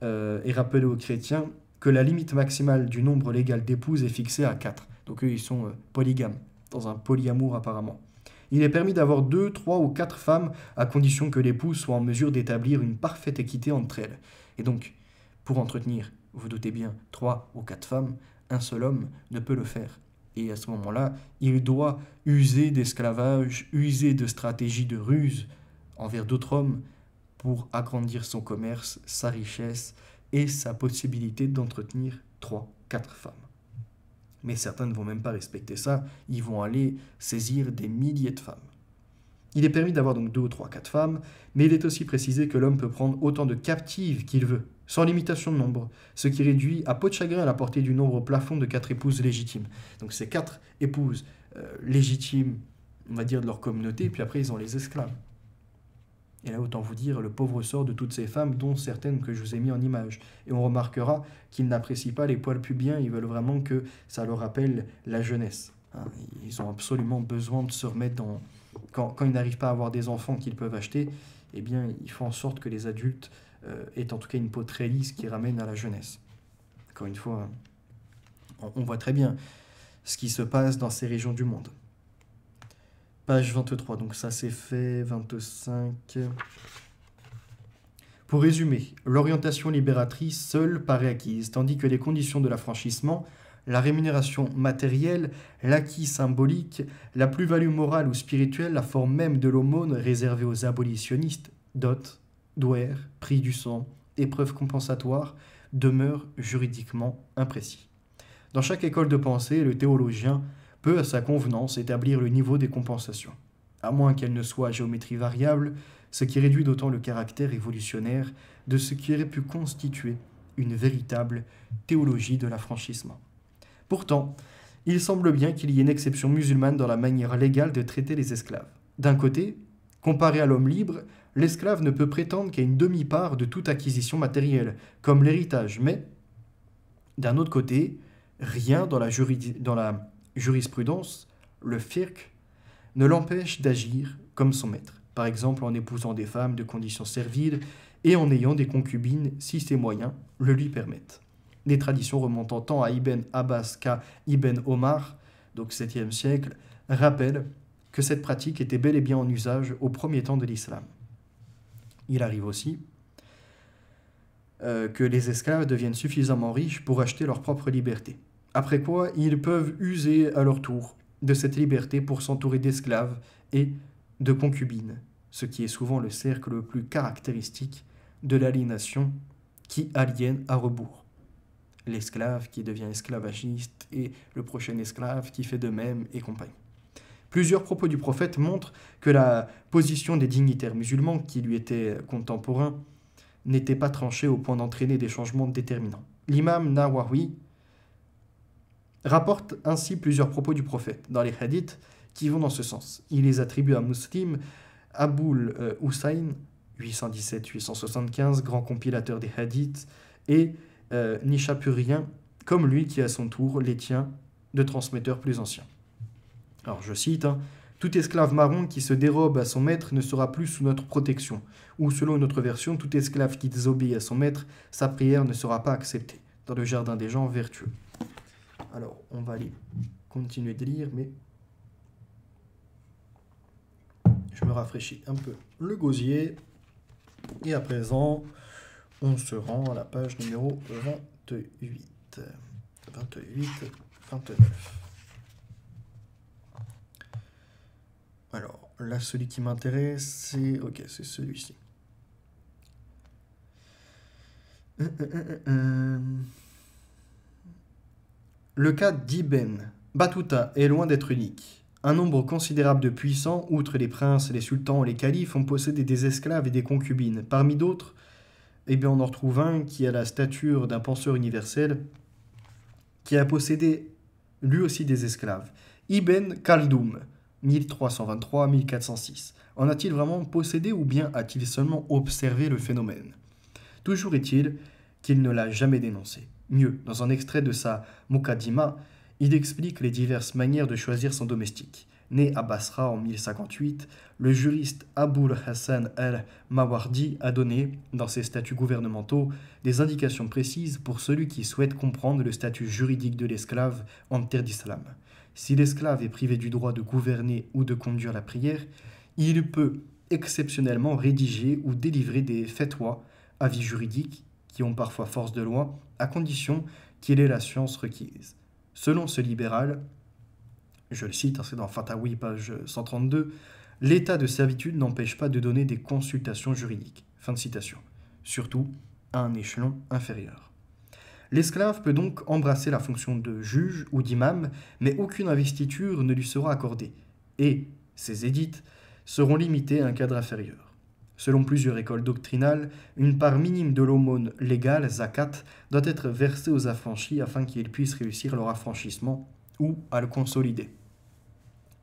et rappelé aux chrétiens que la limite maximale du nombre légal d'épouses est fixée à 4. Donc eux, ils sont polygames, dans un polyamour apparemment. Il est permis d'avoir 2, 3 ou 4 femmes à condition que l'épouse soit en mesure d'établir une parfaite équité entre elles. Et donc, pour entretenir, vous doutez bien, 3 ou 4 femmes, un seul homme ne peut le faire. Et à ce moment-là, il doit user d'esclavage, user de stratégies de ruse envers d'autres hommes pour agrandir son commerce, sa richesse et sa possibilité d'entretenir 3, 4 femmes. Mais certains ne vont même pas respecter ça, ils vont aller saisir des milliers de femmes. Il est permis d'avoir donc 2 ou 3, 4 femmes, mais il est aussi précisé que l'homme peut prendre autant de captives qu'il veut, sans limitation de nombre, ce qui réduit à peau de chagrin à la portée du nombre plafond de 4 épouses légitimes. Donc c'est 4 épouses légitimes, on va dire, de leur communauté, puis après ils ont les esclaves. Et là, autant vous dire le pauvre sort de toutes ces femmes, dont certaines que je vous ai mis en image. Et on remarquera qu'ils n'apprécient pas les poils pubiens, ils veulent vraiment que ça leur rappelle la jeunesse. Ils ont absolument besoin de se remettre dans... Quand ils n'arrivent pas à avoir des enfants qu'ils peuvent acheter, eh bien, ils font en sorte que les adultes aient en tout cas une peau très lisse qui ramène à la jeunesse. Encore une fois, on voit très bien. ce qui se passe dans ces régions du monde. Page 23, donc ça c'est fait, 25. Pour résumer, l'orientation libératrice seule paraît acquise, tandis que les conditions de l'affranchissement, la rémunération matérielle, l'acquis symbolique, la plus-value morale ou spirituelle, la forme même de l'aumône réservée aux abolitionnistes, dot, douaire, prix du sang, épreuve compensatoire, demeurent juridiquement imprécis. Dans chaque école de pensée, le théologien peut à sa convenance établir le niveau des compensations, à moins qu'elle ne soit à géométrie variable, ce qui réduit d'autant le caractère évolutionnaire de ce qui aurait pu constituer une véritable théologie de l'affranchissement. Pourtant, il semble bien qu'il y ait une exception musulmane dans la manière légale de traiter les esclaves. D'un côté, comparé à l'homme libre, l'esclave ne peut prétendre qu'à une demi-part de toute acquisition matérielle, comme l'héritage, mais, d'un autre côté, rien dans la jurisprudence, le fiqh, ne l'empêche d'agir comme son maître, par exemple en épousant des femmes de condition servile et en ayant des concubines si ses moyens le lui permettent. Des traditions remontant tant à Ibn Abbas qu'à Ibn Omar, donc 7e siècle, rappellent que cette pratique était bel et bien en usage au premier temps de l'islam. Il arrive aussi que les esclaves deviennent suffisamment riches pour acheter leur propre liberté. Après quoi, ils peuvent user à leur tour de cette liberté pour s'entourer d'esclaves et de concubines, ce qui est souvent le cercle le plus caractéristique de l'aliénation qui aliène à rebours. L'esclave qui devient esclavagiste et le prochain esclave qui fait de même et compagnie. Plusieurs propos du prophète montrent que la position des dignitaires musulmans qui lui étaient contemporains n'était pas tranchée au point d'entraîner des changements déterminants. L'imam Nawawi rapporte ainsi plusieurs propos du prophète dans les hadiths qui vont dans ce sens. Il les attribue à Muslim, Aboul Hussein, 817-875, grand compilateur des hadiths, et Nishapurien, comme lui qui à son tour les tient de transmetteurs plus anciens. Alors je cite, tout esclave marron qui se dérobe à son maître ne sera plus sous notre protection. Ou selon une autre version, tout esclave qui désobéit à son maître, sa prière ne sera pas acceptée. Dans le jardin des gens vertueux. Alors, on va aller continuer de lire, mais je me rafraîchis un peu le gosier. Et à présent, on se rend à la page numéro 28. 28, 29. Alors, là, celui qui m'intéresse, c'est... Ok, c'est celui-ci. Le cas d'Ibn Battuta est loin d'être unique. Un nombre considérable de puissants, outre les princes, les sultans et les califes, ont possédé des esclaves et des concubines. Parmi d'autres, on en retrouve un qui a la stature d'un penseur universel, qui a possédé lui aussi des esclaves. Ibn Khaldoum, 1323-1406. En a-t-il vraiment possédé ou bien a-t-il seulement observé le phénomène? Toujours est-il qu'il ne l'a jamais dénoncé. Mieux, dans un extrait de sa Muqaddima, il explique les diverses manières de choisir son domestique. Né à Basra en 1058, le juriste Aboul Hassan al-Mawardi a donné, dans ses statuts gouvernementaux, des indications précises pour celui qui souhaite comprendre le statut juridique de l'esclave en terre d'islam. Si l'esclave est privé du droit de gouverner ou de conduire la prière, il peut exceptionnellement rédiger ou délivrer des fatwas, avis juridiques, qui ont parfois force de loi, à condition qu'il ait la science requise. Selon ce libéral, je le cite, c'est dans Fatawi, page 132, l'état de servitude n'empêche pas de donner des consultations juridiques. Fin de citation. Surtout à un échelon inférieur. L'esclave peut donc embrasser la fonction de juge ou d'imam, mais aucune investiture ne lui sera accordée, et ses édits seront limités à un cadre inférieur. Selon plusieurs écoles doctrinales, une part minime de l'aumône légale, zakat, doit être versée aux affranchis afin qu'ils puissent réussir leur affranchissement ou à le consolider.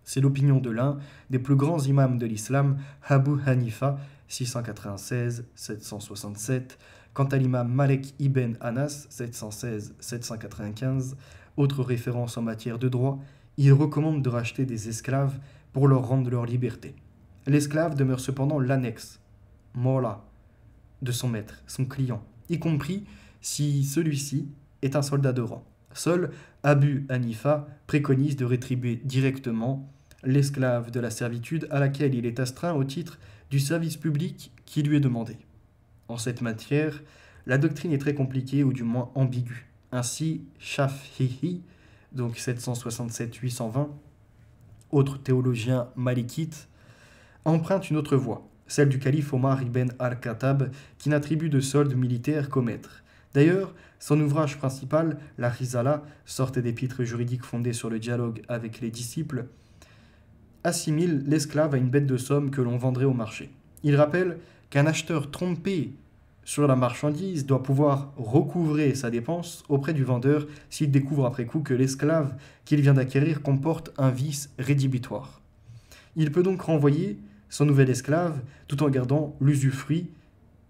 C'est l'opinion de l'un des plus grands imams de l'islam, Abu Hanifa, 696-767, quant à l'imam Malek ibn Anas, 716-795, autre référence en matière de droit, il recommande de racheter des esclaves pour leur rendre leur liberté. L'esclave demeure cependant l'annexe, mola, de son maître, son client, y compris si celui-ci est un soldat de rang. Seul Abu Hanifa préconise de rétribuer directement l'esclave de la servitude à laquelle il est astreint au titre du service public qui lui est demandé. En cette matière, la doctrine est très compliquée ou du moins ambiguë. Ainsi, Shafi'i, donc 767-820, autre théologien malikite, emprunte une autre voie, celle du calife Omar ibn al-Khattab, qui n'attribue de solde militaire qu'au maître. D'ailleurs, son ouvrage principal, la Risala, sorte d'épître juridique fondée sur le dialogue avec les disciples, assimile l'esclave à une bête de somme que l'on vendrait au marché. Il rappelle qu'un acheteur trompé sur la marchandise doit pouvoir recouvrer sa dépense auprès du vendeur s'il découvre après coup que l'esclave qu'il vient d'acquérir comporte un vice rédhibitoire. Il peut donc renvoyer son nouvel esclave tout en gardant l'usufruit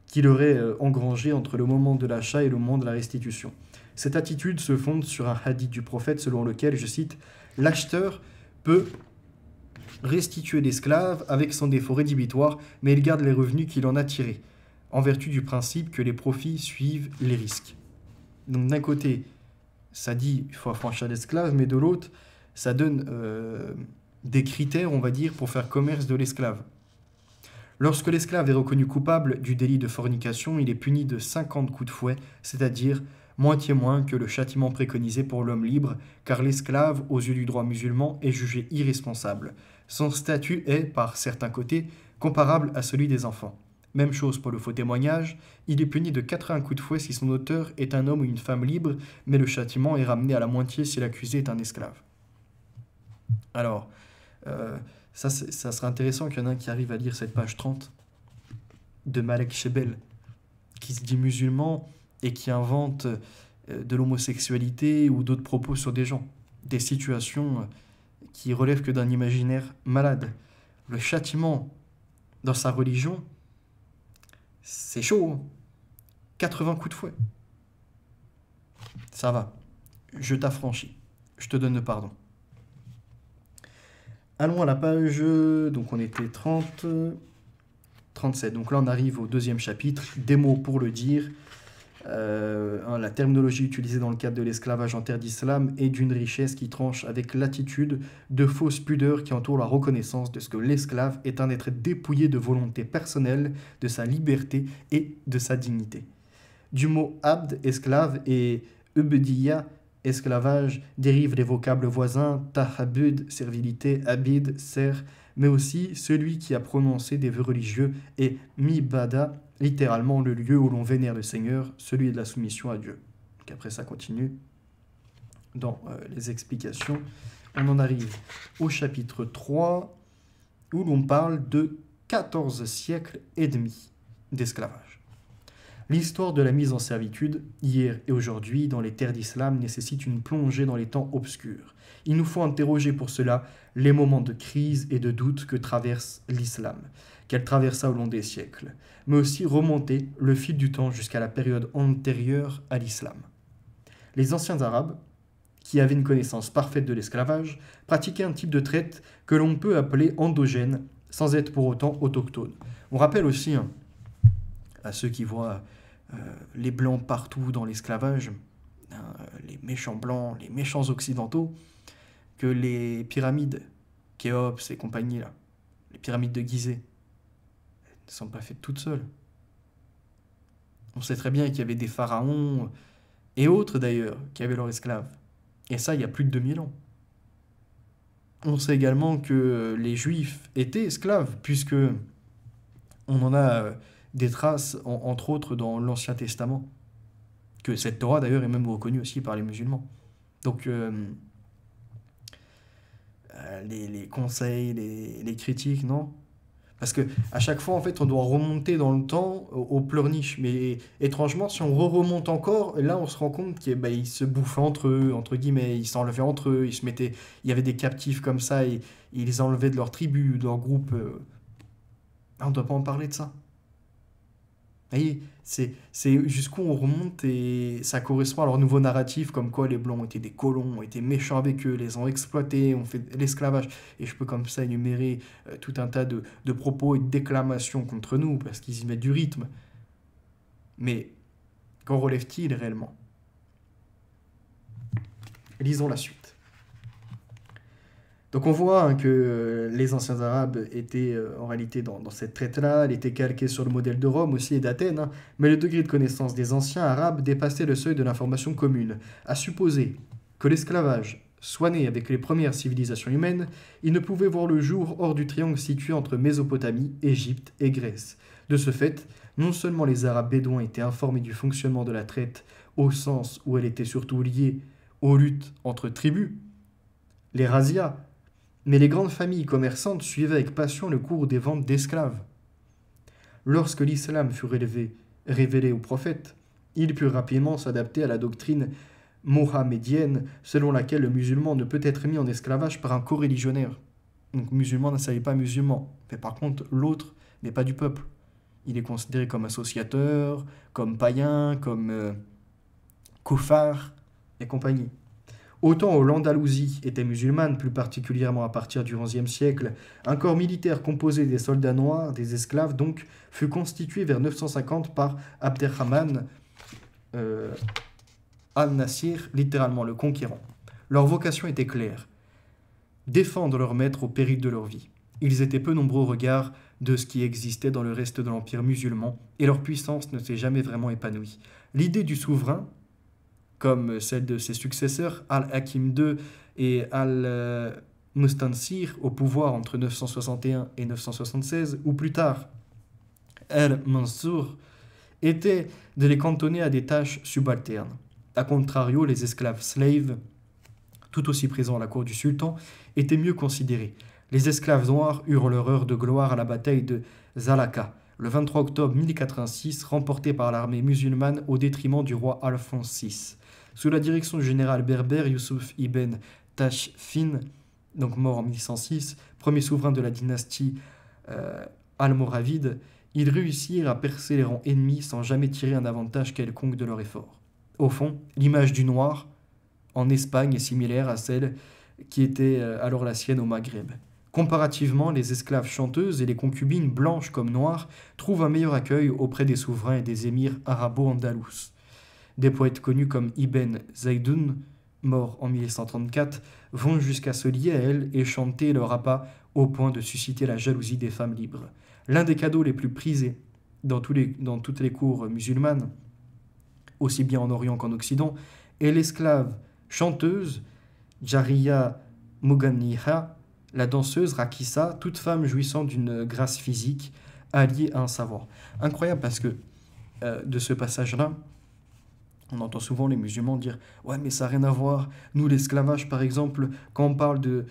qu'il aurait engrangé entre le moment de l'achat et le moment de la restitution. Cette attitude se fonde sur un hadith du prophète selon lequel, je cite, « L'acheteur peut restituer l'esclave avec son défaut rédhibitoire, mais il garde les revenus qu'il en a tirés, en vertu du principe que les profits suivent les risques. » Donc d'un côté, ça dit il faut affranchir l'esclave, mais de l'autre, ça donne des critères, on va dire, pour faire commerce de l'esclave. Lorsque l'esclave est reconnu coupable du délit de fornication, il est puni de 50 coups de fouet, c'est-à-dire moitié moins que le châtiment préconisé pour l'homme libre, car l'esclave, aux yeux du droit musulman, est jugé irresponsable. Son statut est, par certains côtés, comparable à celui des enfants. Même chose pour le faux témoignage, il est puni de 80 coups de fouet si son auteur est un homme ou une femme libre, mais le châtiment est ramené à la moitié si l'accusé est un esclave. Alors, ça sera intéressant qu'il y en ait un qui arrive à lire cette page 30 de Malek Shebel, qui se dit musulman et qui invente de l'homosexualité ou d'autres propos sur des gens, des situations qui relèvent que d'un imaginaire malade. Le châtiment dans sa religion, c'est chaud, hein. 80 coups de fouet. Ça va, je t'affranchis, je te donne le pardon. Allons à la page, donc on était 37, donc là on arrive au deuxième chapitre, des mots pour le dire. La terminologie utilisée dans le cadre de l'esclavage en terre d'islam est d'une richesse qui tranche avec l'attitude de fausse pudeur qui entoure la reconnaissance de ce que l'esclave est un être dépouillé de volonté personnelle, de sa liberté et de sa dignité. Du mot abd, esclave, et ubdiya, esclavage, dérivent les vocables voisins tahabud, servilité, abid, ser, mais aussi celui qui a prononcé des vœux religieux, et mibada, littéralement le lieu où l'on vénère le Seigneur, celui de la soumission à Dieu. Donc après ça continue dans les explications. On en arrive au chapitre 3, où l'on parle de 14 siècles et demi d'esclavage. L'histoire de la mise en servitude, hier et aujourd'hui, dans les terres d'islam, nécessite une plongée dans les temps obscurs. Il nous faut interroger pour cela les moments de crise et de doute que traverse l'islam, qu'elle traversa au long des siècles, mais aussi remonter le fil du temps jusqu'à la période antérieure à l'islam. Les anciens Arabes, qui avaient une connaissance parfaite de l'esclavage, pratiquaient un type de traite que l'on peut appeler endogène, sans être pour autant autochtone. On rappelle aussi à ceux qui voient les blancs partout dans l'esclavage, les méchants blancs, les méchants occidentaux, que les pyramides, Khéops et compagnie, là, les pyramides de Gizeh, ne sont pas faites toutes seules. On sait très bien qu'il y avait des pharaons, et autres d'ailleurs, qui avaient leurs esclaves. Et ça, il y a plus de 2000 ans. On sait également que les Juifs étaient esclaves, puisque on en a des traces, entre autres, dans l'Ancien Testament. Que cette Torah, d'ailleurs, est même reconnue aussi par les musulmans. Donc, les conseils, les critiques, non? Parce que à chaque fois, en fait, on doit remonter dans le temps au pleurniche. Mais étrangement, si on remonte encore, là, on se rend compte qu'ils se bouffaient entre eux, entre guillemets, ils s'enlevaient entre eux, il y avait des captifs comme ça, et ils les enlevaient de leur tribu, de leur groupe. On ne doit pas en parler de ça. Vous voyez, c'est jusqu'où on remonte et ça correspond à leur nouveau narratif, comme quoi les Blancs étaient des colons, ont été méchants avec eux, les ont exploités, ont fait de l'esclavage. Et je peux comme ça énumérer tout un tas de propos et de déclamations contre nous, parce qu'ils y mettent du rythme. Mais qu'en relève-t-il réellement? Lisons la suite. Donc on voit hein, que les anciens Arabes étaient en réalité dans cette traite-là, elle était calquée sur le modèle de Rome aussi et d'Athènes, hein, mais le degré de connaissance des anciens Arabes dépassait le seuil de l'information commune. À supposer que l'esclavage soit né avec les premières civilisations humaines, il ne pouvait voir le jour hors du triangle situé entre Mésopotamie, Égypte et Grèce. De ce fait, non seulement les Arabes bédouins étaient informés du fonctionnement de la traite au sens où elle était surtout liée aux luttes entre tribus, les razzias, mais les grandes familles commerçantes suivaient avec passion le cours des ventes d'esclaves. Lorsque l'islam fut révélé aux prophètes, il put rapidement s'adapter à la doctrine mohamédienne selon laquelle le musulman ne peut être mis en esclavage par un coreligionnaire. Donc musulman ne s'agit pas musulman, mais par contre l'autre n'est pas du peuple. Il est considéré comme associateur, comme païen, comme koufar et compagnie. Autant où l'Andalousie était musulmane, plus particulièrement à partir du XIe siècle, un corps militaire composé des soldats noirs, des esclaves donc, fut constitué vers 950 par Abderrahman al-Nasir, littéralement le conquérant. Leur vocation était claire, défendre leur maître au péril de leur vie. Ils étaient peu nombreux au regard de ce qui existait dans le reste de l'empire musulman, et leur puissance ne s'est jamais vraiment épanouie. L'idée du souverain, comme celle de ses successeurs, Al-Hakim II et Al-Mustansir, au pouvoir entre 961 et 976, ou plus tard Al-Mansour, était de les cantonner à des tâches subalternes. A contrario, les esclaves slaves, tout aussi présents à la cour du sultan, étaient mieux considérés. Les esclaves noirs eurent leur heure de gloire à la bataille de Zalaka, le 23 octobre 1086, remportée par l'armée musulmane au détriment du roi Alphonse VI. Sous la direction du général berbère Youssouf ibn Tashfin, donc mort en 1106, premier souverain de la dynastie almoravide, ils réussirent à percer les rangs ennemis sans jamais tirer un avantage quelconque de leur effort. Au fond, l'image du noir en Espagne est similaire à celle qui était alors la sienne au Maghreb. Comparativement, les esclaves chanteuses et les concubines blanches comme noires trouvent un meilleur accueil auprès des souverains et des émirs arabo-andalous. Des poètes connus comme Ibn Zaydoun, mort en 1134, vont jusqu'à se lier à elles et chanter leur appât au point de susciter la jalousie des femmes libres. L'un des cadeaux les plus prisés dans toutes les cours musulmanes, aussi bien en Orient qu'en Occident, est l'esclave chanteuse Jariya Muganiha, la danseuse Rakissa, toute femme jouissant d'une grâce physique alliée à un savoir. Incroyable parce que de ce passage-là, on entend souvent les musulmans dire « Ouais, mais ça n'a rien à voir. Nous, l'esclavage, par exemple, quand on parle de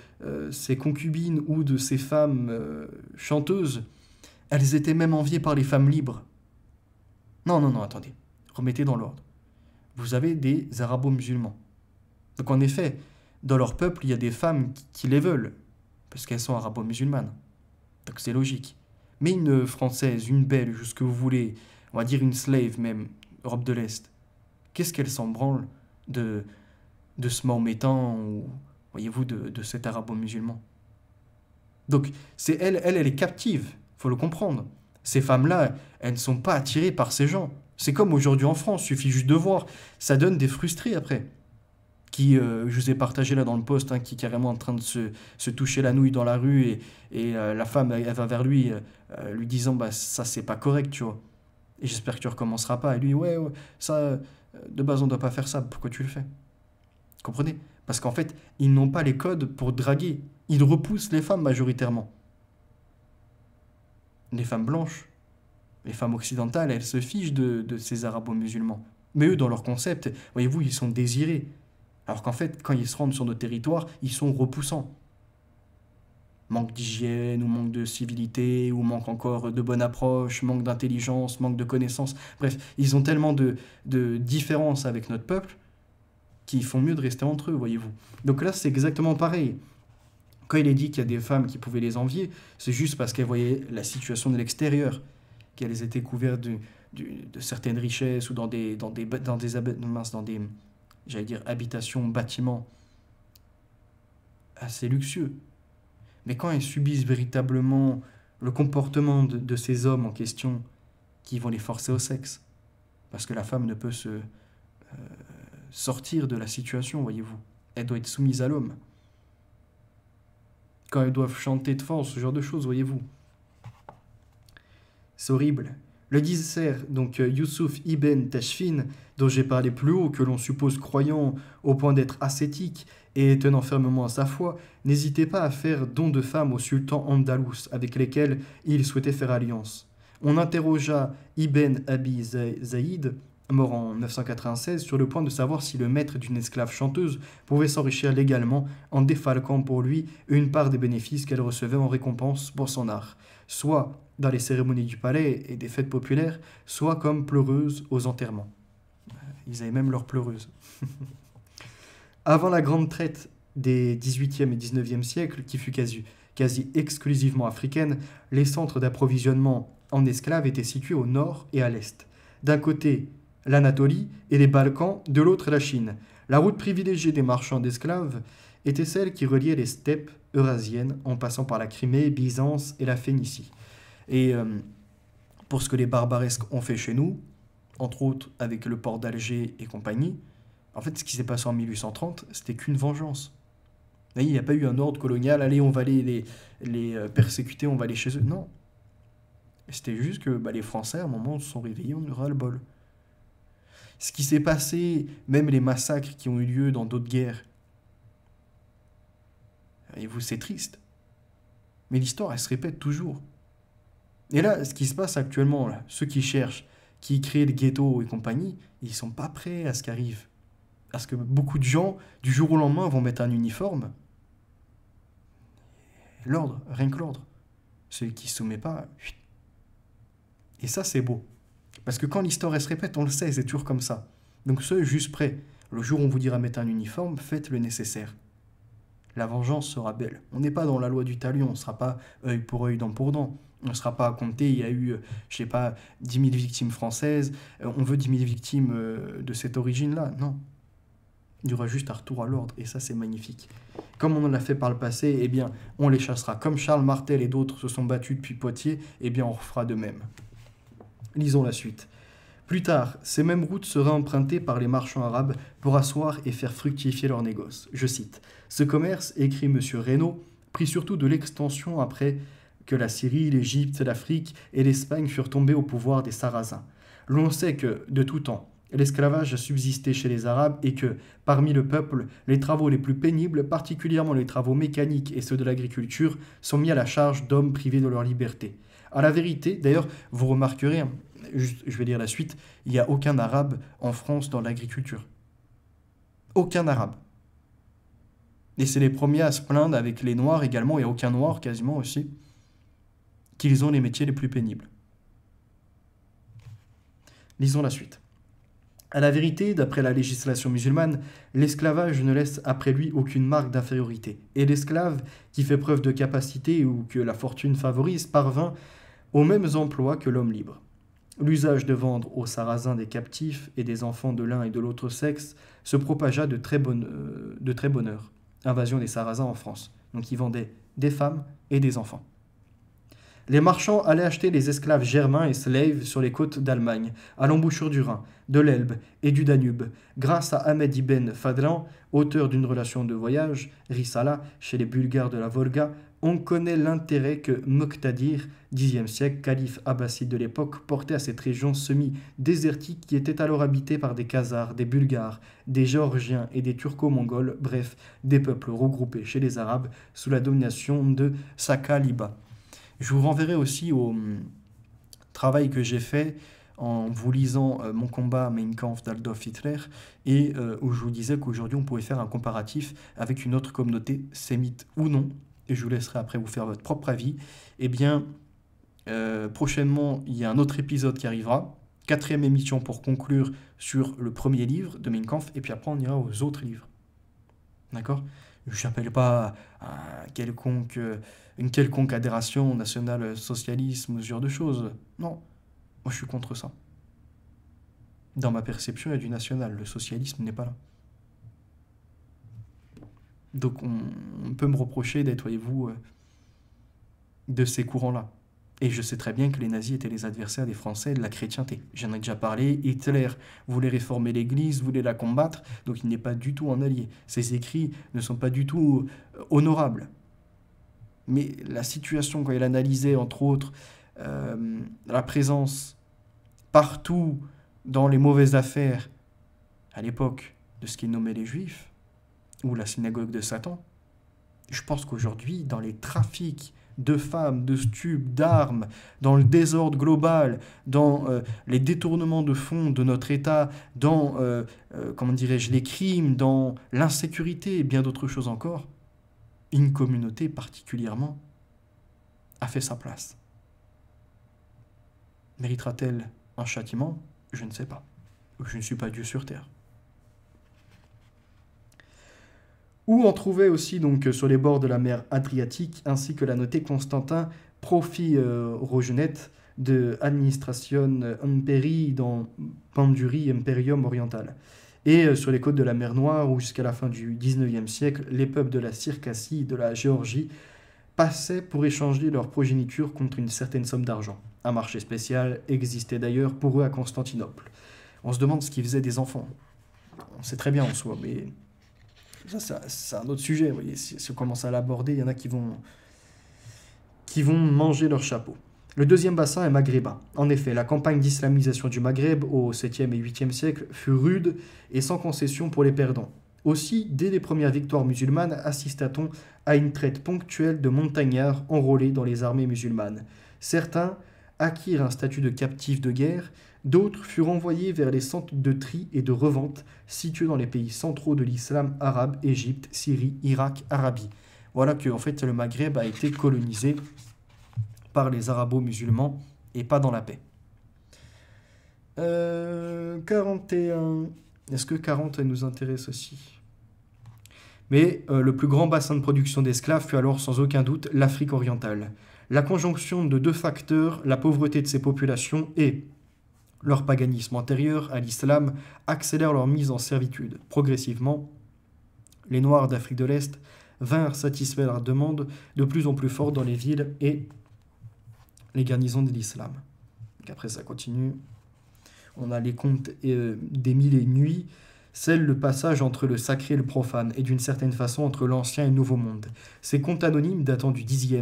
ces concubines ou de ces femmes chanteuses, elles étaient même enviées par les femmes libres. » Non, non, non, attendez. Remettez dans l'ordre. Vous avez des arabo-musulmans. Donc en effet, dans leur peuple, il y a des femmes qui les veulent, parce qu'elles sont arabo-musulmanes. Donc c'est logique. Mais une Française, une Belge, ce que vous voulez, on va dire une slave même, Europe de l'Est, qu'est-ce qu'elle s'en branle de ce mahométan ou, voyez-vous, de cet arabo-musulman? Donc, c'est elle est captive, faut le comprendre. Ces femmes-là, elles ne sont pas attirées par ces gens. C'est comme aujourd'hui en France, il suffit juste de voir. Ça donne des frustrés après. Qui, je vous ai partagé là dans le post, hein, qui est carrément en train de se toucher la nouille dans la rue et la femme, elle va vers lui, lui disant, bah ça c'est pas correct, tu vois. Et j'espère que tu recommenceras pas. Et lui, ouais, ça, de base on doit pas faire ça, pourquoi tu le fais? Comprenez? Parce qu'en fait, ils n'ont pas les codes pour draguer. Ils repoussent les femmes majoritairement. Les femmes blanches, les femmes occidentales, elles se fichent de ces arabo-musulmans. Mais eux, dans leur concept, voyez-vous, ils sont désirés. Alors qu'en fait, quand ils se rendent sur nos territoires, ils sont repoussants. Manque d'hygiène, ou manque de civilité, ou manque encore de bonne approche, manque d'intelligence, manque de connaissances. Bref, ils ont tellement de différences avec notre peuple qu'ils font mieux de rester entre eux, voyez-vous. Donc là, c'est exactement pareil. Quand il est dit qu'il y a des femmes qui pouvaient les envier, c'est juste parce qu'elles voyaient la situation de l'extérieur, qu'elles étaient couvertes de certaines richesses ou dans des j'allais dire habitations, bâtiments assez luxueux. Mais quand elles subissent véritablement le comportement de ces hommes en question qui vont les forcer au sexe, parce que la femme ne peut se sortir de la situation, voyez-vous. Elle doit être soumise à l'homme. Quand elles doivent chanter de force, ce genre de choses, voyez-vous. C'est horrible. Le disert, donc Youssouf ibn Tashfin, dont j'ai parlé plus haut, que l'on suppose croyant au point d'être ascétique et tenant fermement à sa foi, n'hésitait pas à faire don de femmes aux sultans andalous avec lesquels il souhaitait faire alliance. On interrogea Ibn Abi Zaïd, mort en 996, sur le point de savoir si le maître d'une esclave chanteuse pouvait s'enrichir légalement en défalquant pour lui une part des bénéfices qu'elle recevait en récompense pour son art, soit dans les cérémonies du palais et des fêtes populaires, soit comme pleureuse aux enterrements. Ils avaient même leur pleureuse. Avant la grande traite des 18e et 19e siècles, qui fut quasi exclusivement africaine, les centres d'approvisionnement en esclaves étaient situés au nord et à l'est. D'un côté, l'Anatolie et les Balkans, de l'autre, la Chine. La route privilégiée des marchands d'esclaves était celle qui reliait les steppes eurasiennes en passant par la Crimée, Byzance et la Phénicie. Et pour ce que les barbaresques ont fait chez nous, entre autres avec le port d'Alger et compagnie, en fait, ce qui s'est passé en 1830, c'était qu'une vengeance. Il n'y a pas eu un ordre colonial, allez, on va les persécuter, on va aller chez eux. Non. C'était juste que les Français, à un moment, se sont réveillés, on aura le bol. Ce qui s'est passé, même les massacres qui ont eu lieu dans d'autres guerres, et vous, c'est triste. Mais l'histoire, elle se répète toujours. Et là, ce qui se passe actuellement, là, ceux qui cherchent, qui créent le ghetto et compagnie, ils sont pas prêts à ce qui arrive. Parce que beaucoup de gens, du jour au lendemain, vont mettre un uniforme. L'ordre, rien que l'ordre. Celui qui ne se soumet pas, chut. Et ça, c'est beau. Parce que quand l'histoire elle se répète, on le sait, c'est toujours comme ça. Donc soyez juste prêts. Le jour où on vous dira mettre un uniforme, faites le nécessaire. La vengeance sera belle. On n'est pas dans la loi du talion, on ne sera pas œil pour œil, dent pour dent. On ne sera pas à compter, il y a eu, je sais pas, 10 000 victimes françaises, on veut 10 000 victimes de cette origine-là. Non. Il y aura juste un retour à l'ordre, et ça, c'est magnifique. Comme on en a fait par le passé, eh bien, on les chassera. Comme Charles Martel et d'autres se sont battus depuis Poitiers, eh bien, on refera de même. Lisons la suite. Plus tard, ces mêmes routes seraient empruntées par les marchands arabes pour asseoir et faire fructifier leurs négoces. Je cite. Ce commerce, écrit M. Reynaud, prit surtout de l'extension après que la Syrie, l'Égypte, l'Afrique et l'Espagne furent tombées au pouvoir des Sarrasins. L'on sait que, de tout temps, l'esclavage a subsisté chez les Arabes et que, parmi le peuple, les travaux les plus pénibles, particulièrement les travaux mécaniques et ceux de l'agriculture, sont mis à la charge d'hommes privés de leur liberté. À la vérité, d'ailleurs, vous remarquerez, je vais lire la suite, il n'y a aucun Arabe en France dans l'agriculture. Aucun Arabe. Et c'est les premiers à se plaindre avec les Noirs également, et aucun Noir quasiment aussi, qu'ils ont les métiers les plus pénibles. Lisons la suite. À la vérité, d'après la législation musulmane, l'esclavage ne laisse après lui aucune marque d'infériorité. Et l'esclave, qui fait preuve de capacité ou que la fortune favorise, parvint aux mêmes emplois que l'homme libre. L'usage de vendre aux Sarrasins des captifs et des enfants de l'un et de l'autre sexe se propagea de très bonne heure. Invasion des Sarrasins en France. Donc ils vendaient des femmes et des enfants. Les marchands allaient acheter les esclaves germains et slaves sur les côtes d'Allemagne, à l'embouchure du Rhin, de l'Elbe et du Danube. Grâce à Ahmed ibn Fadlan, auteur d'une relation de voyage, Risala, chez les Bulgares de la Volga, on connaît l'intérêt que Moqtadir, Xe siècle, calife abbasside de l'époque, portait à cette région semi-désertique qui était alors habitée par des Khazars, des Bulgares, des Géorgiens et des Turco-Mongols, bref, des peuples regroupés chez les Arabes sous la domination de Sakaliba. Je vous renverrai aussi au travail que j'ai fait en vous lisant Mon combat, Mein Kampf d'Adolf Hitler, et où je vous disais qu'aujourd'hui on pouvait faire un comparatif avec une autre communauté, sémite ou non, et je vous laisserai après vous faire votre propre avis. Eh bien, prochainement, il y a un autre épisode qui arrivera, 4e émission pour conclure sur le premier livre de Mein Kampf, et puis après on ira aux autres livres. D'accord ? Je n'appelle pas une quelconque adhération au national-socialisme, ce genre de choses. Non, moi je suis contre ça. Dans ma perception, il y a du national, le socialisme n'est pas là. Donc on peut me reprocher d'être, voyez-vous, de ces courants-là. Et je sais très bien que les nazis étaient les adversaires des Français et de la chrétienté. J'en ai déjà parlé. Hitler voulait réformer l'Église, voulait la combattre, donc il n'est pas du tout un allié. Ses écrits ne sont pas du tout honorables. Mais la situation, quand il analysait, entre autres, la présence partout dans les mauvaises affaires, à l'époque, de ce qu'il nommait les Juifs, ou la synagogue de Satan, je pense qu'aujourd'hui, dans les trafics de femmes, de stupes, d'armes, dans le désordre global, dans les détournements de fonds de notre État, dans, comment dirais-je, les crimes, dans l'insécurité et bien d'autres choses encore, une communauté particulièrement a fait sa place. Méritera-t-elle un châtiment? Je ne sais pas. Je ne suis pas Dieu sur terre. Où on trouvait aussi donc sur les bords de la mer Adriatique, ainsi que l'a noté Constantin Profi-Rogenet de Administration Imperi dans Panduri Imperium Oriental. Et sur les côtes de la mer Noire, où jusqu'à la fin du XIXe siècle, les peuples de la Circassie, de la Géorgie, passaient pour échanger leur progéniture contre une certaine somme d'argent. Un marché spécial existait d'ailleurs pour eux à Constantinople. On se demande ce qu'ils faisaient des enfants. On sait très bien en soi, mais ça, c'est un autre sujet. Vous voyez, si on commence à l'aborder, il y en a qui vont manger leur chapeau. Le deuxième bassin est maghrébin. En effet, la campagne d'islamisation du Maghreb au 7e et 8e siècle fut rude et sans concession pour les perdants. Aussi, dès les premières victoires musulmanes, assista-t-on à une traite ponctuelle de montagnards enrôlés dans les armées musulmanes. Certains acquirent un statut de captifs de guerre, d'autres furent envoyés vers les centres de tri et de revente situés dans les pays centraux de l'islam arabe, Égypte, Syrie, Irak, Arabie. Voilà que en fait, le Maghreb a été colonisé par les arabo-musulmans et pas dans la paix. 41. Est-ce que 40 nous intéresse aussi? Mais le plus grand bassin de production d'esclaves fut alors sans aucun doute l'Afrique orientale. La conjonction de deux facteurs, la pauvreté de ces populations et leur paganisme antérieur à l'islam, accélère leur mise en servitude. Progressivement, les Noirs d'Afrique de l'Est vinrent satisfaire leur demande de plus en plus forte dans les villes et les garnisons de l'islam. Après, ça continue. On a les contes des mille et une nuits, scellent le passage entre le sacré et le profane, et d'une certaine façon entre l'ancien et le nouveau monde. Ces contes anonymes datant du Xe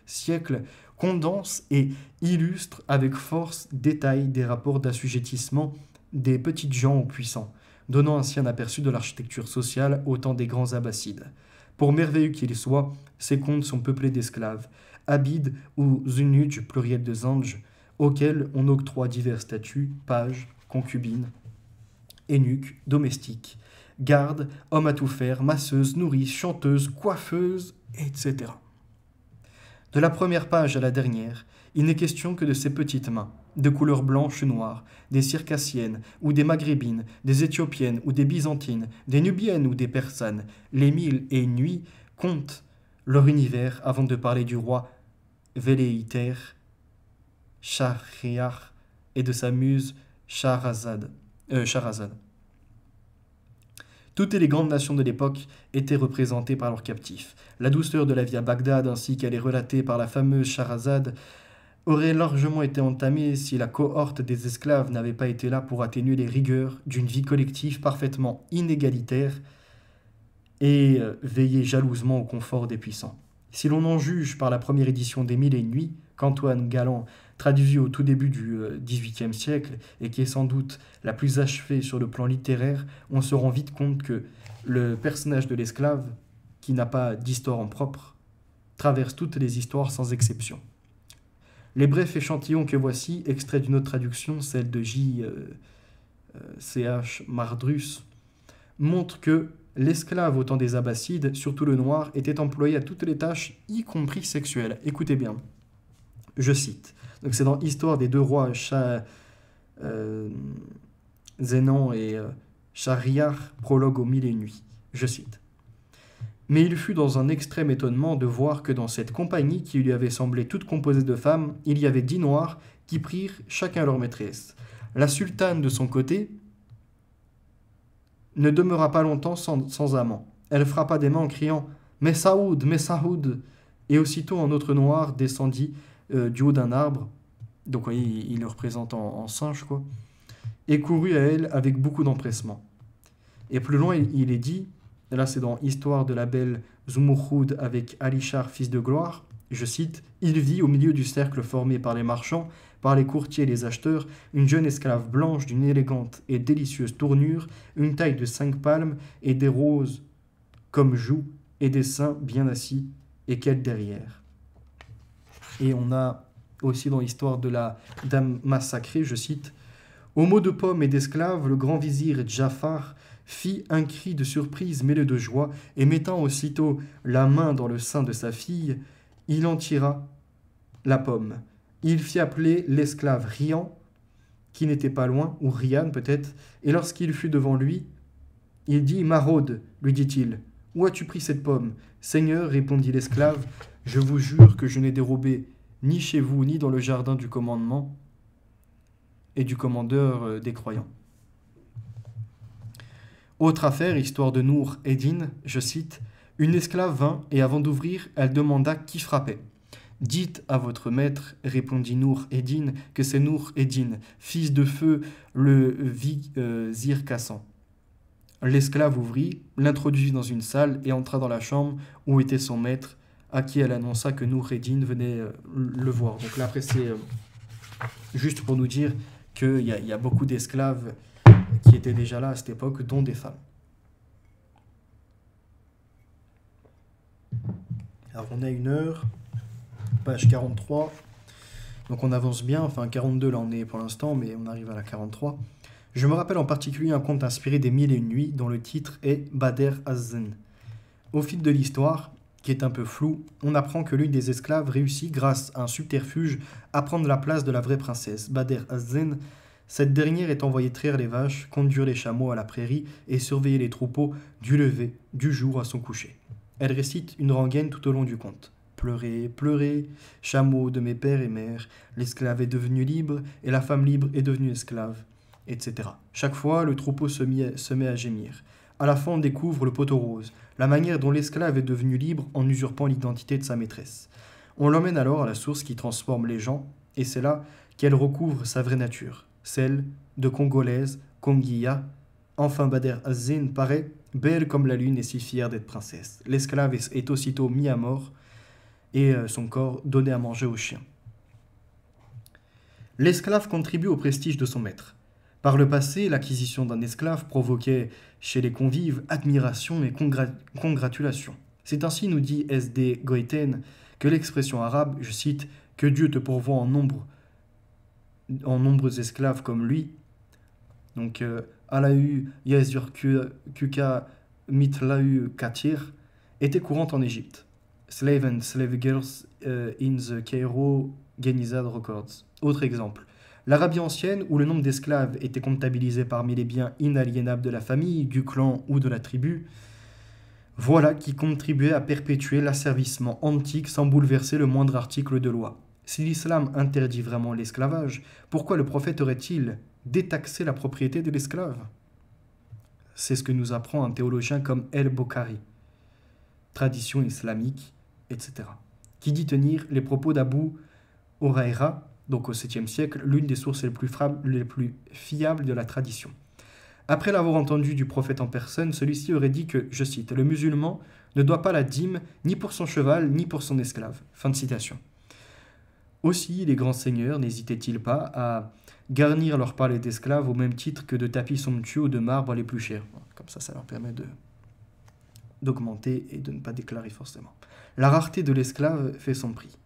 siècle condensent et illustrent avec force détail des rapports d'assujettissement des petites gens aux puissants, donnant ainsi un aperçu de l'architecture sociale au temps des grands abbassides. Pour merveilleux qu'ils soient, ces contes sont peuplés d'esclaves, abides ou zunuj, pluriel de zanj, auxquels on octroie divers statuts, pages, concubines, eunuques, domestiques, gardes, hommes à tout faire, masseuses, nourrices, chanteuses, coiffeuses, etc. De la première page à la dernière, il n'est question que de ces petites mains, de couleur blanche ou noire, des circassiennes ou des maghrébines, des éthiopiennes ou des byzantines, des nubiennes ou des persanes. Les mille et une nuits comptent leur univers avant de parler du roi Véléiter, Shahriar et de sa muse Shahrazad. Toutes les grandes nations de l'époque étaient représentées par leurs captifs. La douceur de la vie à Bagdad, ainsi qu'elle est relatée par la fameuse Shahrazad, aurait largement été entamée si la cohorte des esclaves n'avait pas été là pour atténuer les rigueurs d'une vie collective parfaitement inégalitaire et veiller jalousement au confort des puissants. Si l'on en juge par la première édition des Mille et une nuits, qu'Antoine Galland traduisit au tout début du XVIIIe siècle et qui est sans doute la plus achevée sur le plan littéraire, on se rend vite compte que le personnage de l'esclave, qui n'a pas d'histoire en propre, traverse toutes les histoires sans exception. Les brefs échantillons que voici, extraits d'une autre traduction, celle de J.C.H. Mardrus, montrent que l'esclave au temps des Abbassides, surtout le noir, était employé à toutes les tâches, y compris sexuelles. Écoutez bien, je cite. Donc c'est dans Histoire des deux rois Zénan et Shahriar, prologue aux Mille et une nuits. Je cite. Mais il fut dans un extrême étonnement de voir que dans cette compagnie qui lui avait semblé toute composée de femmes, il y avait 10 noirs qui prirent chacun leur maîtresse. La sultane, de son côté, ne demeura pas longtemps sans amant. Elle frappa des mains en criant « Mais Saoud !» Et aussitôt un autre noir descendit du haut d'un arbre, donc vous voyez, il le représente en singe, quoi, et courut à elle avec beaucoup d'empressement. Et plus loin, il est dit, là c'est dans Histoire de la belle Zumurrud avec Alishar, fils de gloire, je cite, « Il vit au milieu du cercle formé par les marchands, par les courtiers et les acheteurs, une jeune esclave blanche d'une élégante et délicieuse tournure, une taille de 5 palmes et des roses comme joues et des seins bien assis, et qu'elle derrière. » Et on a aussi dans l'histoire de la dame massacrée, je cite, « Au mot de pomme et d'esclave, le grand vizir Djafar fit un cri de surprise mêlé de joie, et mettant aussitôt la main dans le sein de sa fille, il en tira la pomme. Il fit appeler l'esclave Rian, qui n'était pas loin, ou Rian peut-être, et lorsqu'il fut devant lui, il dit « Maraude, lui dit-il, où as-tu pris cette pomme ?»« Seigneur, répondit l'esclave, je vous jure que je n'ai dérobé ni chez vous, ni dans le jardin du commandement et du commandeur des croyants. » Autre affaire, histoire de Nour Eddin, je cite, « Une esclave vint, et avant d'ouvrir, elle demanda qui frappait. Dites à votre maître, répondit Nour Eddin, que c'est Nour Eddin, fils de feu, le vizir Kassan. L'esclave ouvrit, l'introduisit dans une salle et entra dans la chambre où était son maître, à qui elle annonça que Nour Eddin venait le voir. » Donc là, après, c'est juste pour nous dire qu'il y a beaucoup d'esclaves qui étaient déjà là à cette époque, dont des femmes. Alors, on a 1 heure, page 43. Donc, on avance bien. Enfin, 42, là, on est pour l'instant, mais on arrive à la 43. Je me rappelle en particulier un conte inspiré des 1001 nuits, dont le titre est Badr az-Zin. Au fil de l'histoire, qui est un peu floue, on apprend que l'une des esclaves réussit, grâce à un subterfuge, à prendre la place de la vraie princesse, Badr az-Zin. Cette dernière est envoyée traire les vaches, conduire les chameaux à la prairie et surveiller les troupeaux du lever du jour à son coucher. Elle récite une rengaine tout au long du conte. Pleurez, pleurez, chameaux de mes pères et mères, l'esclave est devenu libre et la femme libre est devenue esclave, etc. Chaque fois, le troupeau se met à gémir. À la fin, on découvre le poteau rose, la manière dont l'esclave est devenue libre en usurpant l'identité de sa maîtresse. On l'emmène alors à la source qui transforme les gens, et c'est là qu'elle recouvre sa vraie nature, celle de Congolaise, Kongiya. Enfin, Badr az-Zin paraît belle comme la lune et si fière d'être princesse. L'esclave est aussitôt mis à mort et son corps donné à manger aux chiens. L'esclave contribue au prestige de son maître. Par le passé, l'acquisition d'un esclave provoquait chez les convives admiration et congratulation. C'est ainsi, nous dit S.D. Goïten, que l'expression arabe, je cite, « que Dieu te pourvoie en nombreux esclaves comme lui », donc Alahu Yazur Kuka Mitlahu Katir, était courante en Égypte. Slave and Slave Girls in the Cairo Genizad Records. Autre exemple. L'Arabie ancienne, où le nombre d'esclaves était comptabilisé parmi les biens inaliénables de la famille, du clan ou de la tribu, voilà qui contribuait à perpétuer l'asservissement antique sans bouleverser le moindre article de loi. Si l'islam interdit vraiment l'esclavage, pourquoi le prophète aurait-il détaxé la propriété de l'esclave? C'est ce que nous apprend un théologien comme El-Bokhari. Tradition islamique, etc. Qui dit tenir les propos d'Abu Huraïra, donc au 7e siècle, l'une des sources les plus fiables de la tradition. Après l'avoir entendu du prophète en personne, celui-ci aurait dit que, je cite, « le musulman ne doit pas la dîme ni pour son cheval ni pour son esclave ». Fin de citation. Aussi, les grands seigneurs n'hésitaient-ils pas à garnir leur palais d'esclaves au même titre que de tapis somptueux ou de marbre les plus chers. Comme ça leur permet d'augmenter et de ne pas déclarer forcément. La rareté de l'esclave fait son prix.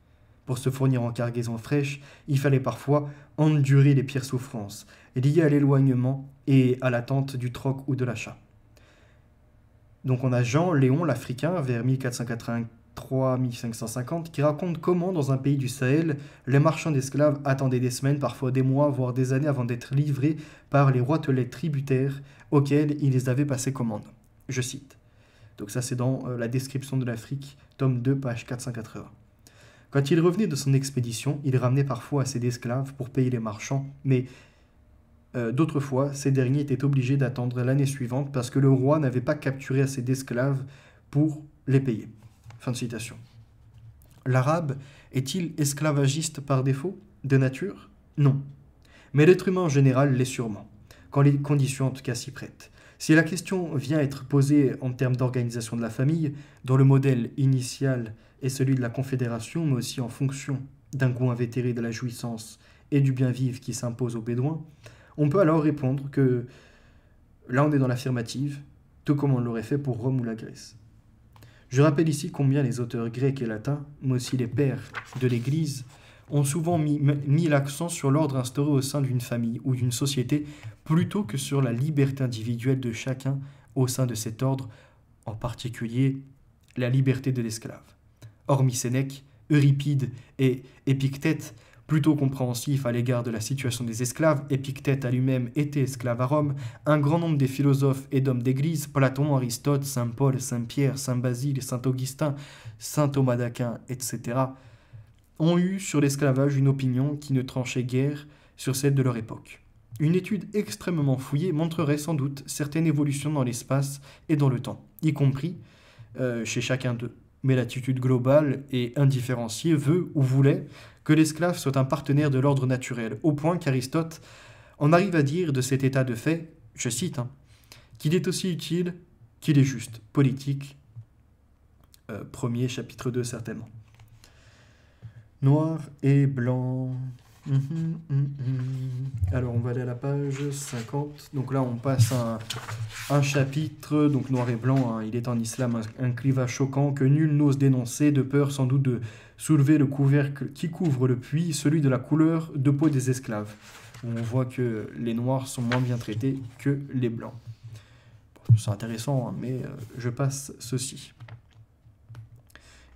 Pour se fournir en cargaison fraîche, il fallait parfois endurer les pires souffrances, liées à l'éloignement et à l'attente du troc ou de l'achat. Donc on a Jean Léon l'Africain, vers 1483-1550, qui raconte comment, dans un pays du Sahel, les marchands d'esclaves attendaient des semaines, parfois des mois, voire des années avant d'être livrés par les roitelets tributaires auxquels ils avaient passé commande. Je cite. Donc ça c'est dans la description de l'Afrique, tome 2, page 480. Quand il revenait de son expédition, il ramenait parfois assez d'esclaves pour payer les marchands, mais d'autres fois, ces derniers étaient obligés d'attendre l'année suivante parce que le roi n'avait pas capturé assez d'esclaves pour les payer. Fin de citation. L'arabe est-il esclavagiste par défaut, de nature? Non. Mais l'être humain en général l'est sûrement, quand les conditions en tout cas s'y prêtent. Si la question vient être posée en termes d'organisation de la famille, dont le modèle initial est celui de la confédération, mais aussi en fonction d'un goût invétéré de la jouissance et du bien vivre qui s'impose aux Bédouins, on peut alors répondre que là on est dans l'affirmative, tout comme on l'aurait fait pour Rome ou la Grèce. Je rappelle ici combien les auteurs grecs et latins, mais aussi les pères de l'Église, ont souvent mis l'accent sur l'ordre instauré au sein d'une famille ou d'une société plutôt que sur la liberté individuelle de chacun au sein de cet ordre, en particulier la liberté de l'esclave. Hormis Sénèque, Euripide et Épictète, plutôt compréhensifs à l'égard de la situation des esclaves, Épictète à lui-même était esclave à Rome, un grand nombre des philosophes et d'hommes d'église, Platon, Aristote, Saint Paul, Saint Pierre, Saint Basile, Saint Augustin, Saint Thomas d'Aquin, etc., ont eu sur l'esclavage une opinion qui ne tranchait guère sur celle de leur époque. Une étude extrêmement fouillée montrerait sans doute certaines évolutions dans l'espace et dans le temps, y compris chez chacun d'eux. Mais l'attitude globale et indifférenciée veut ou voulait que l'esclave soit un partenaire de l'ordre naturel, au point qu'Aristote en arrive à dire de cet état de fait, je cite, qu'il est aussi utile qu'il est juste, politique, premier chapitre 2 certainement. Noir et blanc. Alors on va aller à la page 50. Donc là on passe à un chapitre, donc noir et blanc, il est en islam un clivage choquant que nul n'ose dénoncer, de peur sans doute de soulever le couvercle qui couvre le puits, celui de la couleur de peau des esclaves. Où on voit que les noirs sont moins bien traités que les blancs. Bon, c'est intéressant, mais je passe ceci.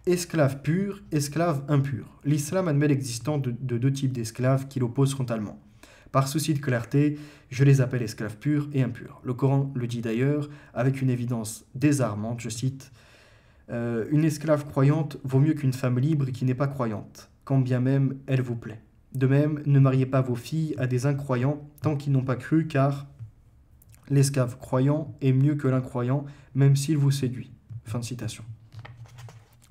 Esclave pur, esclave impur. L'islam admet l'existence de deux types d'esclaves qui l'opposent frontalement. Par souci de clarté, je les appelle esclaves purs et impurs. Le Coran le dit d'ailleurs avec une évidence désarmante, je cite, « Une esclave croyante vaut mieux qu'une femme libre qui n'est pas croyante, quand bien même elle vous plaît. De même, ne mariez pas vos filles à des incroyants tant qu'ils n'ont pas cru, car l'esclave croyant est mieux que l'incroyant, même s'il vous séduit. » Fin de citation.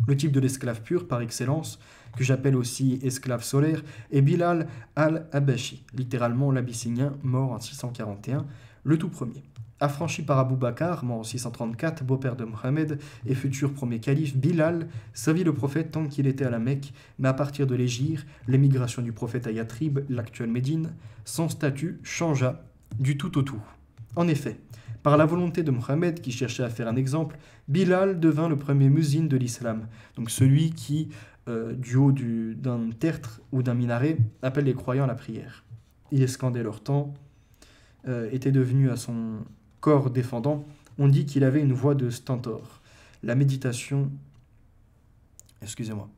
Le type de l'esclave pur, par excellence, que j'appelle aussi esclave solaire, est Bilal al-Habashi, littéralement l'Abyssinien, mort en 641, le tout premier. Affranchi par Abou Bakr, mort en 634, beau-père de Mohammed et futur premier calife, Bilal servit le prophète tant qu'il était à la Mecque, mais à partir de l'Hégire, l'émigration du prophète à Yatrib, l'actuelle Médine, son statut changea du tout au tout. En effet, par la volonté de Mohammed, qui cherchait à faire un exemple, Bilal devint le premier muezzin de l'islam, donc celui qui, du haut d'un tertre ou d'un minaret, appelle les croyants à la prière. Il scandait leur temps, était devenu à son corps défendant. On dit qu'il avait une voix de stentor. La méditation, excusez-moi,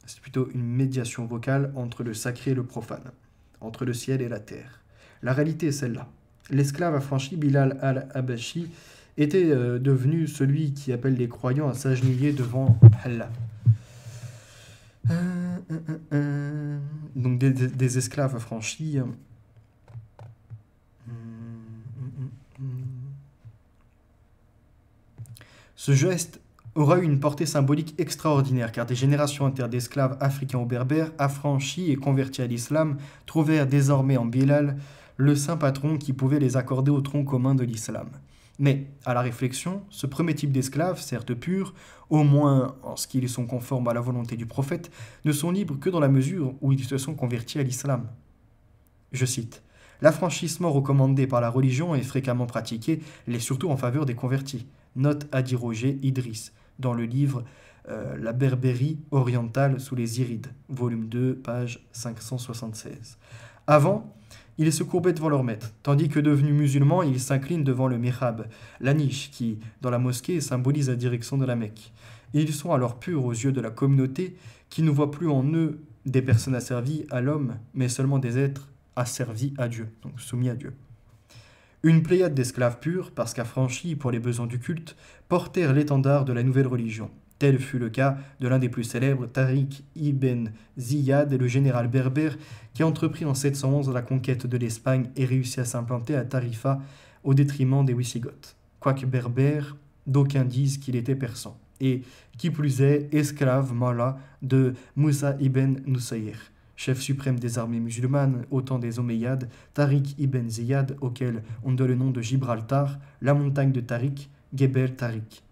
c'est plutôt une médiation vocale entre le sacré et le profane, entre le ciel et la terre. La réalité est celle-là. L'esclave affranchi Bilal al-Habashi était devenu celui qui appelle les croyants à s'agenouiller devant Allah. Donc des esclaves affranchis. Ce geste aura eu une portée symbolique extraordinaire, car des générations entières d'esclaves africains ou berbères, affranchis et convertis à l'islam, trouvèrent désormais en Bilal le saint patron qui pouvait les accorder au tronc commun de l'islam. Mais, à la réflexion, ce premier type d'esclaves, certes purs, au moins en ce qu'ils sont conformes à la volonté du prophète, ne sont libres que dans la mesure où ils se sont convertis à l'islam. Je cite, « L'affranchissement recommandé par la religion est fréquemment pratiqué, l'est surtout en faveur des convertis. » Note Adi Roger Idriss, dans le livre La Berbérie orientale sous les Irides, volume 2, page 576. Avant, ils se courbaient devant leur maître, tandis que devenus musulmans, ils s'inclinent devant le mihrab, la niche qui, dans la mosquée, symbolise la direction de la Mecque. Et ils sont alors purs aux yeux de la communauté qui ne voit plus en eux des personnes asservies à l'homme, mais seulement des êtres asservis à Dieu, donc soumis à Dieu. Une pléiade d'esclaves purs, parce qu'affranchis pour les besoins du culte, portèrent l'étendard de la nouvelle religion. Tel fut le cas de l'un des plus célèbres, Tariq ibn Ziyad, le général berbère, qui entreprit en 711 la conquête de l'Espagne et réussit à s'implanter à Tarifa au détriment des Wisigoths. Quoique berbère, d'aucuns disent qu'il était persan. et, qui plus est, esclave Mawla de Moussa ibn Nusayr, chef suprême des armées musulmanes au temps des Omeyyades, Tariq ibn Ziyad, auquel on donne le nom de Gibraltar, la montagne de Tariq, Gebel Tariq,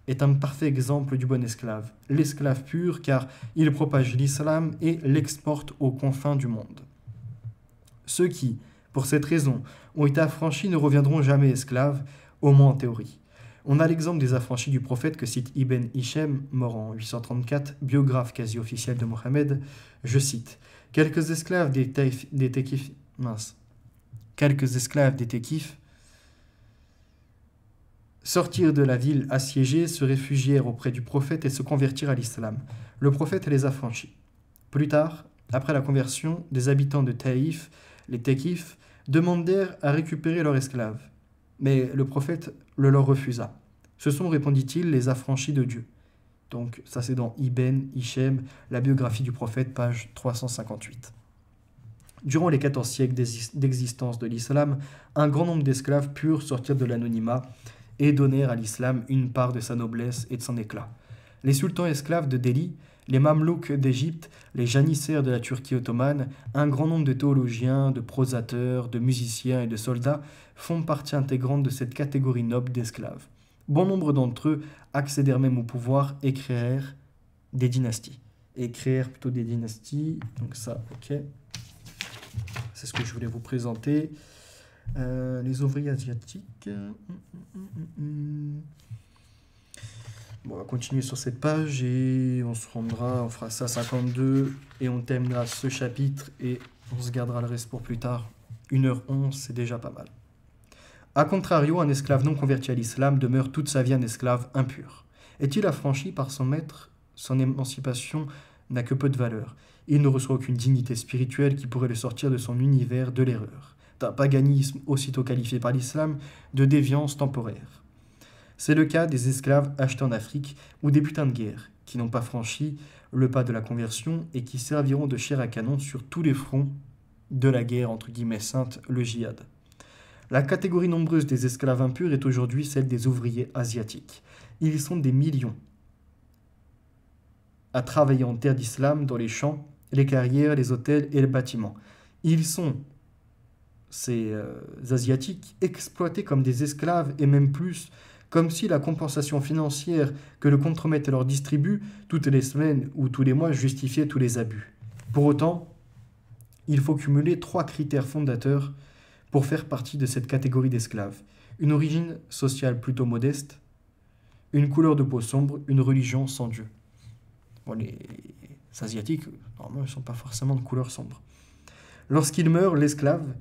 est un parfait exemple du bon esclave, l'esclave pur car il propage l'islam et l'exporte aux confins du monde. Ceux qui, pour cette raison, ont été affranchis ne reviendront jamais esclaves, au moins en théorie. On a l'exemple des affranchis du prophète que cite Ibn Hisham, mort en 834, biographe quasi officiel de Mohammed. Je cite « Quelques esclaves des Tékifs sortirent de la ville assiégée, se réfugièrent auprès du prophète et se convertirent à l'islam. Le prophète les affranchit. Plus tard, après la conversion, des habitants de Taïf, les Tékifs, demandèrent à récupérer leurs esclaves. Mais le prophète le leur refusa. Ce sont, répondit-il, les affranchis de Dieu. Donc ça c'est dans Ibn Hisham, la biographie du prophète, page 358. Durant les 14 siècles d'existence de l'islam, un grand nombre d'esclaves purent sortir de l'anonymat et donnèrent à l'islam une part de sa noblesse et de son éclat. Les sultans esclaves de Delhi, les Mamelouks d'Égypte, les janissaires de la Turquie ottomane, un grand nombre de théologiens, de prosateurs, de musiciens et de soldats font partie intégrante de cette catégorie noble d'esclaves. Bon nombre d'entre eux accédèrent même au pouvoir et créèrent des dynasties. Donc ça, ok. C'est ce que je voulais vous présenter. Les ouvriers asiatiques. Bon, on va continuer sur cette page et on fera ça 52 et on terminera ce chapitre et on se gardera le reste pour plus tard. 1h11, c'est déjà pas mal. A contrario, un esclave non converti à l'islam demeure toute sa vie un esclave impur. Est-il affranchi par son maître? Son émancipation n'a que peu de valeur. Il ne reçoit aucune dignité spirituelle qui pourrait le sortir de son univers de l'erreur, d'un paganisme aussitôt qualifié par l'islam de déviance temporaire. C'est le cas des esclaves achetés en Afrique ou des butins de guerre, qui n'ont pas franchi le pas de la conversion et qui serviront de chair à canon sur tous les fronts de la guerre entre guillemets sainte, le djihad. La catégorie nombreuse des esclaves impurs est aujourd'hui celle des ouvriers asiatiques. Ils sont des millions à travailler en terre d'islam dans les champs, les carrières, les hôtels et les bâtiments. Ils sont, ces Asiatiques, exploités comme des esclaves et même plus, comme si la compensation financière que le contremaître leur distribue toutes les semaines ou tous les mois justifiait tous les abus. Pour autant, il faut cumuler 3 critères fondateurs pour faire partie de cette catégorie d'esclaves. Une origine sociale plutôt modeste, une couleur de peau sombre, une religion sans Dieu. Bon, les Asiatiques, normalement, ils ne sont pas forcément de couleur sombre. Lorsqu'il meurt, l'esclave,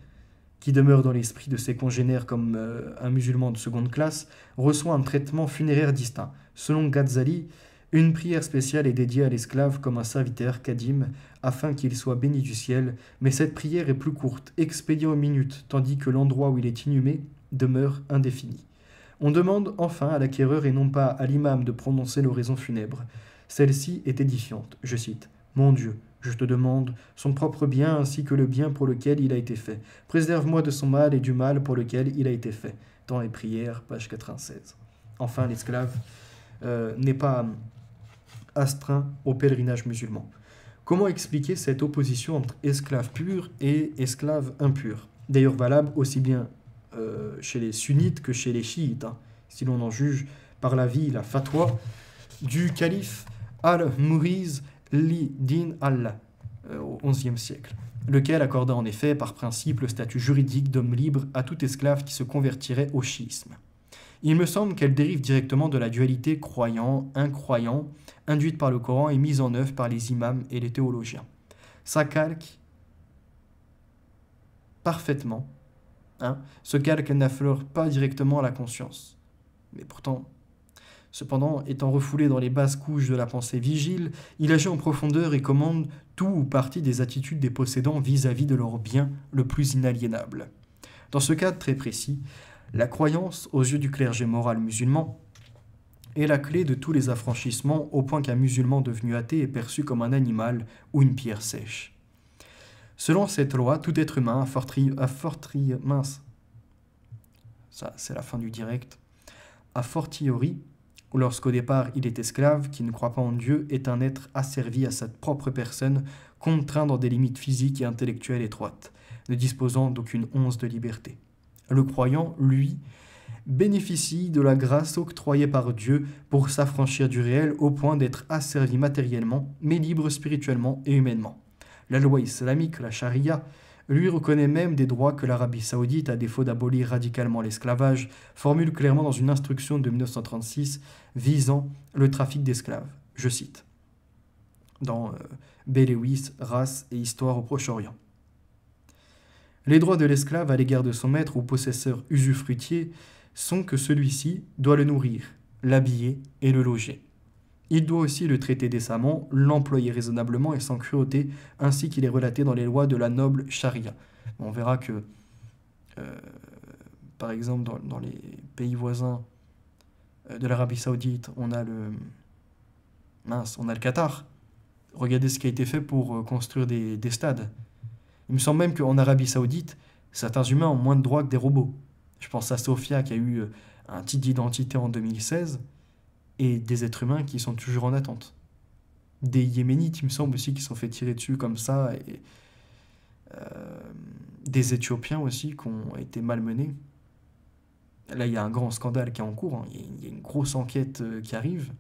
qui demeure dans l'esprit de ses congénères comme un musulman de seconde classe, reçoit un traitement funéraire distinct. Selon Ghazali, une prière spéciale est dédiée à l'esclave comme un serviteur kadim, afin qu'il soit béni du ciel, mais cette prière est plus courte, expédiée en minutes, tandis que l'endroit où il est inhumé demeure indéfini. On demande enfin à l'acquéreur et non pas à l'imam de prononcer l'oraison funèbre. Celle-ci est édifiante, je cite « Mon Dieu, je te demande son propre bien ainsi que le bien pour lequel il a été fait. Préserve-moi de son mal et du mal pour lequel il a été fait. » Dans les prières, page 96. Enfin, l'esclave n'est pas astreint au pèlerinage musulman. Comment expliquer cette opposition entre esclave pur et esclave impur? D'ailleurs valable aussi bien chez les sunnites que chez les chiites, si l'on en juge par l'avis, la fatwa du calife Al-Muriz li-Din Allah au XIe siècle, lequel accorda en effet par principe le statut juridique d'homme libre à tout esclave qui se convertirait au chiisme. Il me semble qu'elle dérive directement de la dualité croyant-incroyant induite par le Coran et mise en œuvre par les imams et les théologiens. Ça calque parfaitement, ce calque n'affleure pas directement la conscience. Mais pourtant, cependant, étant refoulé dans les basses couches de la pensée vigile, il agit en profondeur et commande tout ou partie des attitudes des possédants vis-à-vis de leur bien le plus inaliénable. Dans ce cadre très précis, la croyance, aux yeux du clergé moral musulman, est la clé de tous les affranchissements au point qu'un musulman devenu athée est perçu comme un animal ou une pierre sèche. Selon cette loi, tout être humain, ça c'est la fin du direct, a fortiori, lorsqu'au départ il est esclave, qui ne croit pas en Dieu, est un être asservi à sa propre personne, contraint dans des limites physiques et intellectuelles étroites, ne disposant d'aucune once de liberté. Le croyant, lui, bénéficie de la grâce octroyée par Dieu pour s'affranchir du réel au point d'être asservi matériellement, mais libre spirituellement et humainement. La loi islamique, la charia, lui reconnaît même des droits que l'Arabie saoudite, à défaut d'abolir radicalement l'esclavage, formule clairement dans une instruction de 1936 visant le trafic d'esclaves. Je cite, dans Bélewis, Race et Histoire au Proche-Orient. Les droits de l'esclave à l'égard de son maître ou possesseur usufruitier sont que celui-ci doit le nourrir, l'habiller et le loger. Il doit aussi le traiter décemment, l'employer raisonnablement et sans cruauté, ainsi qu'il est relaté dans les lois de la noble charia. On verra que, par exemple, dans les pays voisins de l'Arabie saoudite, on a le Qatar. Regardez ce qui a été fait pour construire des stades. Il me semble même qu'en Arabie saoudite, certains humains ont moins de droits que des robots. Je pense à Sofia qui a eu un titre d'identité en 2016 et des êtres humains qui sont toujours en attente. Des Yéménites, il me semble aussi, qui sont fait tirer dessus comme ça, et des Éthiopiens aussi qui ont été malmenés. Là, il y a un grand scandale qui est en cours, hein. Il y a une grosse enquête qui arrive.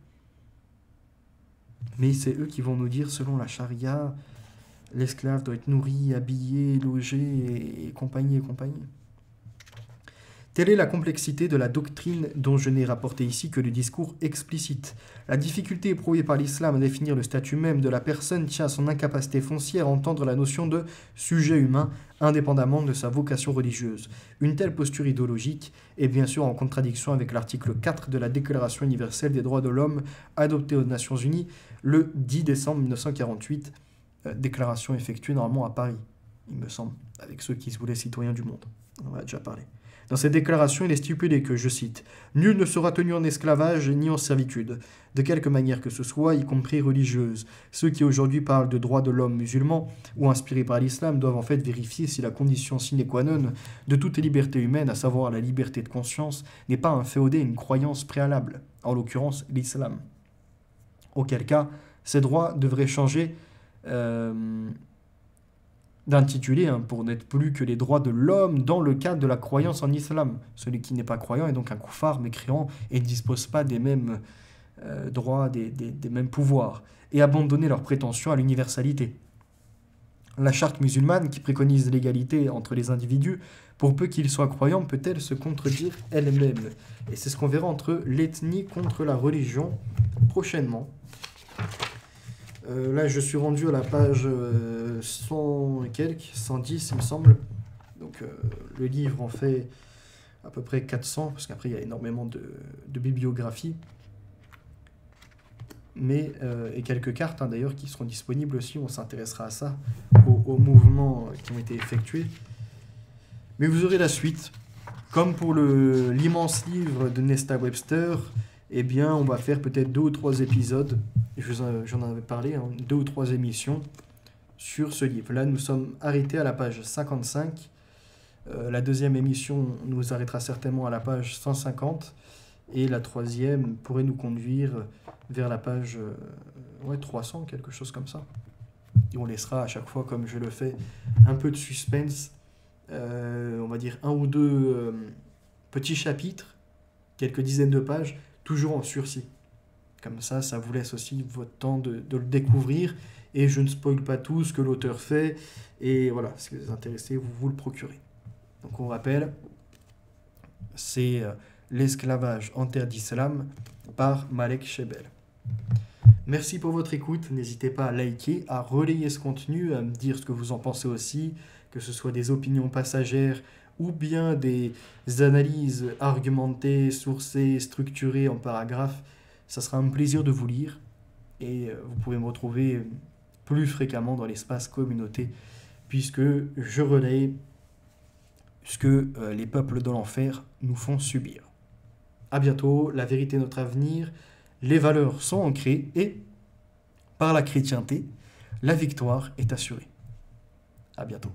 Mais c'est eux qui vont nous dire, selon la charia, l'esclave doit être nourri, habillé, logé, et compagnie et compagnie. Telle est la complexité de la doctrine dont je n'ai rapporté ici que le discours explicite. La difficulté éprouvée par l'islam à définir le statut même de la personne tient à son incapacité foncière à entendre la notion de sujet humain indépendamment de sa vocation religieuse. Une telle posture idéologique est bien sûr en contradiction avec l'article 4 de la Déclaration universelle des droits de l'homme adoptée aux Nations Unies le 10 décembre 1948, déclaration effectuée normalement à Paris, il me semble, avec ceux qui se voulaient citoyens du monde. On en a déjà parlé. Dans cette déclaration, il est stipulé que, je cite, « Nul ne sera tenu en esclavage ni en servitude, de quelque manière que ce soit, y compris religieuse. Ceux qui aujourd'hui parlent de droits de l'homme musulman ou inspirés par l'islam doivent en fait vérifier si la condition sine qua non de toute liberté humaine, à savoir la liberté de conscience, n'est pas inféodée à une croyance préalable, en l'occurrence l'islam. Auquel cas, ces droits devraient changer d'intitulé pour n'être plus que les droits de l'homme dans le cadre de la croyance en islam. Celui qui n'est pas croyant est donc un koufar, mécréant, et ne dispose pas des mêmes droits, des mêmes pouvoirs, et abandonner leurs prétentions à l'universalité. La charte musulmane, qui préconise l'égalité entre les individus, pour peu qu'ils soient croyants, peut-elle se contredire elle-même? Et c'est ce qu'on verra entre l'ethnie contre la religion prochainement. Là, je suis rendu à la page 100 et quelques, 110 il me semble. Donc le livre en fait à peu près 400, parce qu'après il y a énormément de bibliographies. Mais, et quelques cartes d'ailleurs qui seront disponibles aussi, on s'intéressera à ça, aux mouvements qui ont été effectués. Mais vous aurez la suite. Comme pour l'immense livre de Nesta Webster, eh bien, on va faire peut-être 2 ou 3 épisodes, j'en avais parlé, 2 ou 3 émissions sur ce livre. Là, nous sommes arrêtés à la page 55. La deuxième émission nous arrêtera certainement à la page 150. Et la troisième pourrait nous conduire vers la page 300, quelque chose comme ça. Et on laissera à chaque fois, comme je le fais, un peu de suspense. On va dire 1 ou 2 petits chapitres, quelques dizaines de pages, toujours en sursis. Comme ça, ça vous laisse aussi votre temps de le découvrir. Et je ne spoil pas tout ce que l'auteur fait. Et voilà, si vous êtes intéressé, vous vous le procurez. Donc on rappelle, c'est L'esclavage en terre d'islam par Malek Shebel. Merci pour votre écoute. N'hésitez pas à liker, à relayer ce contenu, à me dire ce que vous en pensez aussi, que ce soit des opinions passagères ou bien des analyses argumentées, sourcées, structurées en paragraphes. Ça sera un plaisir de vous lire et vous pouvez me retrouver plus fréquemment dans l'espace communauté puisque je relaye ce que les peuples de l'enfer nous font subir. À bientôt, la vérité est notre avenir, les valeurs sont ancrées et, par la chrétienté, la victoire est assurée. À bientôt.